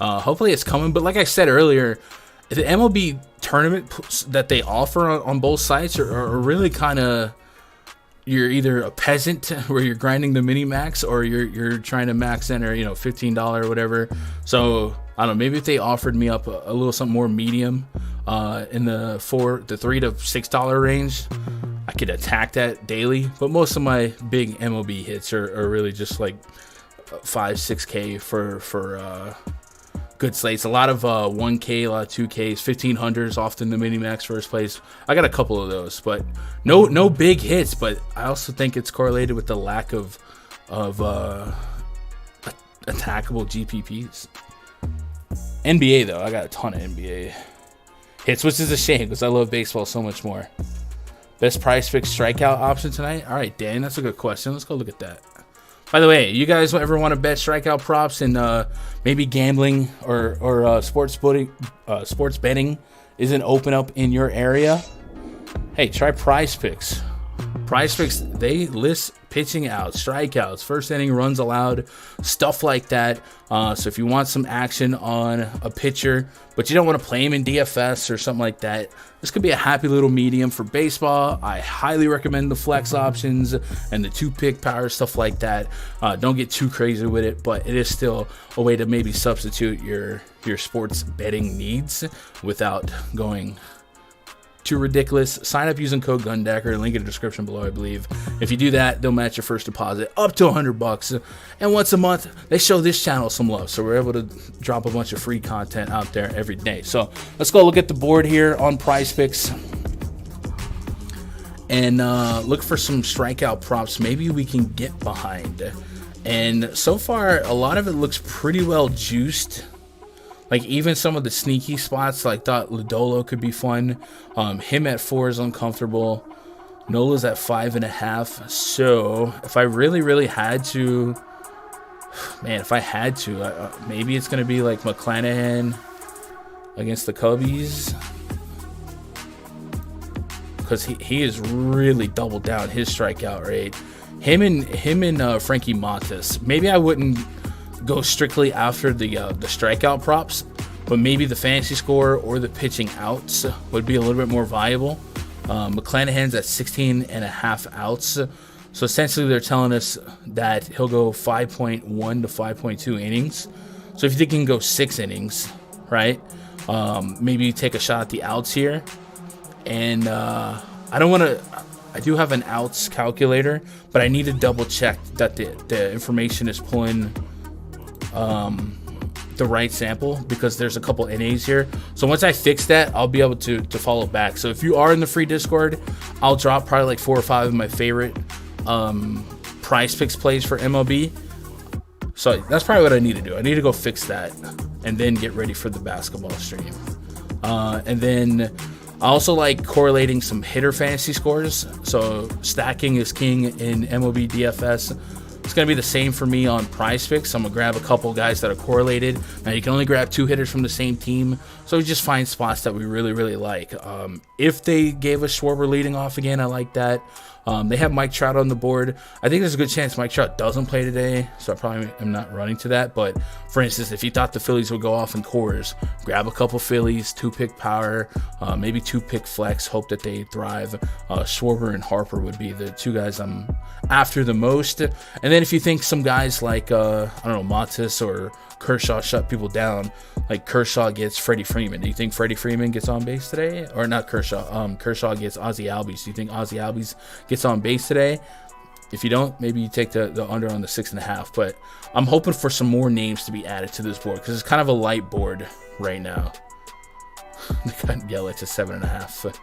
Speaker 1: Hopefully it's coming, but like I said earlier, the MLB tournament that they offer on both sites are really kind of, you're either a peasant where you're grinding the mini max, or you're trying to max enter, $15 or whatever. So I don't know, maybe if they offered me up a little something more medium in the $3 to $6 range, I could attack that daily. But most of my big MLB hits are really just like 5, 6K for good slates. A lot of 1K, a lot of 2Ks, 1500s, often the mini-max first place. I got a couple of those, but no big hits. But I also think it's correlated with the lack of attackable GPPs. NBA, though, I got a ton of NBA hits, which is a shame because I love baseball so much more. Best PrizePicks strikeout option tonight? All right, Dan, that's a good question. Let's go look at that. By the way, you guys ever want to bet strikeout props and maybe gambling or sports betting isn't open up in your area? Hey, try PrizePicks. PrizePicks, they list pitching out, strikeouts, first inning runs allowed, stuff like that. So if you want some action on a pitcher, but you don't want to play him in DFS or something like that, this could be a happy little medium for baseball. I highly recommend the flex options and the 2-pick power, stuff like that. Don't get too crazy with it, but it is still a way to maybe substitute your sports betting needs without going too ridiculous. Sign up using code GUNDACKER, link in the description below, I believe. If you do that, they'll match your first deposit up to $100. And once a month, they show this channel some love, so we're able to drop a bunch of free content out there every day. So let's go look at the board here on PrizePicks and look for some strikeout props maybe we can get behind. And so far, a lot of it looks pretty well juiced. Like even some of the sneaky spots, like thought Lodolo could be fun. Him at 4 is uncomfortable. Nola's at 5.5. So if I really had to, man, if I had to, maybe it's gonna be like McClanahan against the Cubbies, because he is really doubled down his strikeout rate. Him and Frankie Montas. Maybe I wouldn't go strictly after the strikeout props, but maybe the fantasy score or the pitching outs would be a little bit more viable. McClanahan's at 16.5 outs, so essentially they're telling us that he'll go 5.1 to 5.2 innings. So if you think he can go 6 innings, right? Maybe take a shot at the outs here. And I do have an outs calculator, but I need to double check that the information is pulling the right sample, because there's a couple NAs here. So once I fix that, I'll be able to follow back. So if you are in the free Discord, I'll drop probably like 4 or 5 of my favorite prize picks plays for MLB. So that's probably what I need to do. I need to go fix that and then get ready for the basketball stream. And then I also like correlating some hitter fantasy scores. So stacking is king in MLB DFS. It's going to be the same for me on PrizePicks. I'm going to grab a couple guys that are correlated. Now, you can only grab 2 hitters from the same team, so we just find spots that we really like. If they gave us Schwarber leading off again, I like that. They have Mike Trout on the board. I think there's a good chance Mike Trout doesn't play today, so I probably am not running to that. But, for instance, if you thought the Phillies would go off in Coors, grab a couple Phillies, 2-pick power, maybe 2-pick flex, hope that they thrive. Schwarber and Harper would be the 2 guys I'm after the most. And then if you think some guys like, I don't know, Montas or Kershaw shut people down, like Kershaw gets Freddie Freeman. Do you think Freddie Freeman gets on base today? Or not Kershaw. Kershaw gets Ozzie Albies. Do you think Ozzie Albies gets on base today? If you don't, maybe you take the under on the 6.5. But I'm hoping for some more names to be added to this board, because it's kind of a light board right now. They got Yelich to 7.5.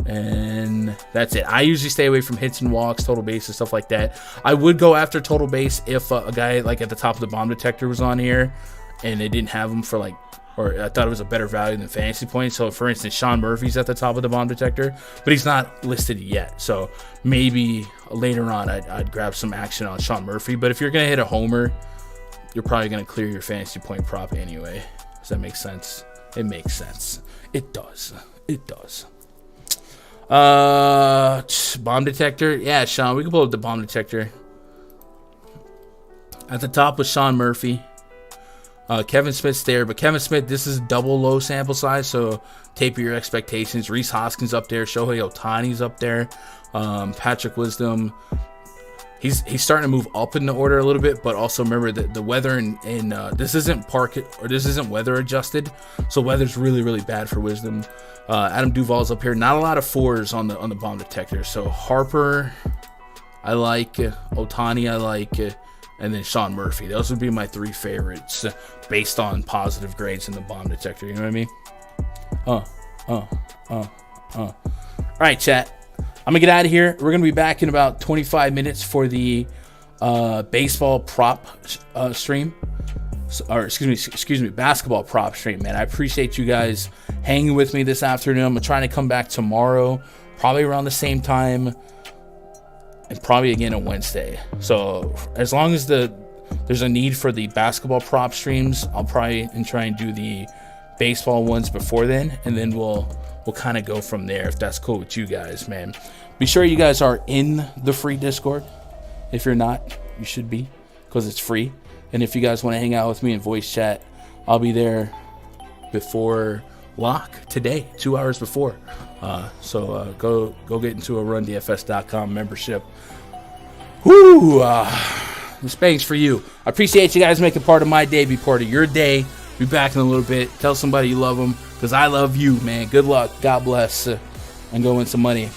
Speaker 1: And that's it. I usually stay away from hits and walks, total base, and stuff like that. I would go after total base if a guy like at the top of the bomb detector was on here and they didn't have him for like, or I thought it was a better value than fantasy points. So for instance, Sean Murphy's at the top of the bomb detector, but he's not listed yet. So maybe later on I'd grab some action on Sean Murphy. But if you're going to hit a homer, you're probably going to clear your fantasy point prop anyway. Does that make sense? It makes sense. It does. It does. Bomb detector. Yeah, Sean, we can pull up the bomb detector. At the top was Sean Murphy. Kevin Smith's there, but Kevin Smith, this is double low sample size, so taper your expectations. Reese Hoskins up there. Shohei Ohtani's up there. Patrick Wisdom. He's starting to move up in the order a little bit, but also remember that the weather in this isn't weather adjusted, so weather's really bad for Wisdom. Adam Duvall's up here. Not a lot of 4s on the bomb detector. So Harper, I like. Ohtani, I like. And then Sean Murphy. Those would be my 3 favorites based on positive grades in the bomb detector. You know what I mean? All right, chat. I'm going to get out of here. We're going to be back in about 25 minutes for the baseball prop stream. Or excuse me, basketball prop stream, man. I appreciate you guys hanging with me this afternoon. I'm trying to come back tomorrow, probably around the same time, and probably again on Wednesday. So as long as there's a need for the basketball prop streams, I'll probably try and do the baseball ones before then, and then we'll kind of go from there, if that's cool with you guys, man. Be sure you guys are in the free Discord. If you're not, you should be, because it's free. And if you guys want to hang out with me in voice chat, I'll be there before lock today, 2 hours before. So go get into a rundfs.com membership. Whoo! This bang's for you. I appreciate you guys making part of my day, be part of your day. Be back in a little bit. Tell somebody you love them, because I love you, man. Good luck. God bless. And go win some money.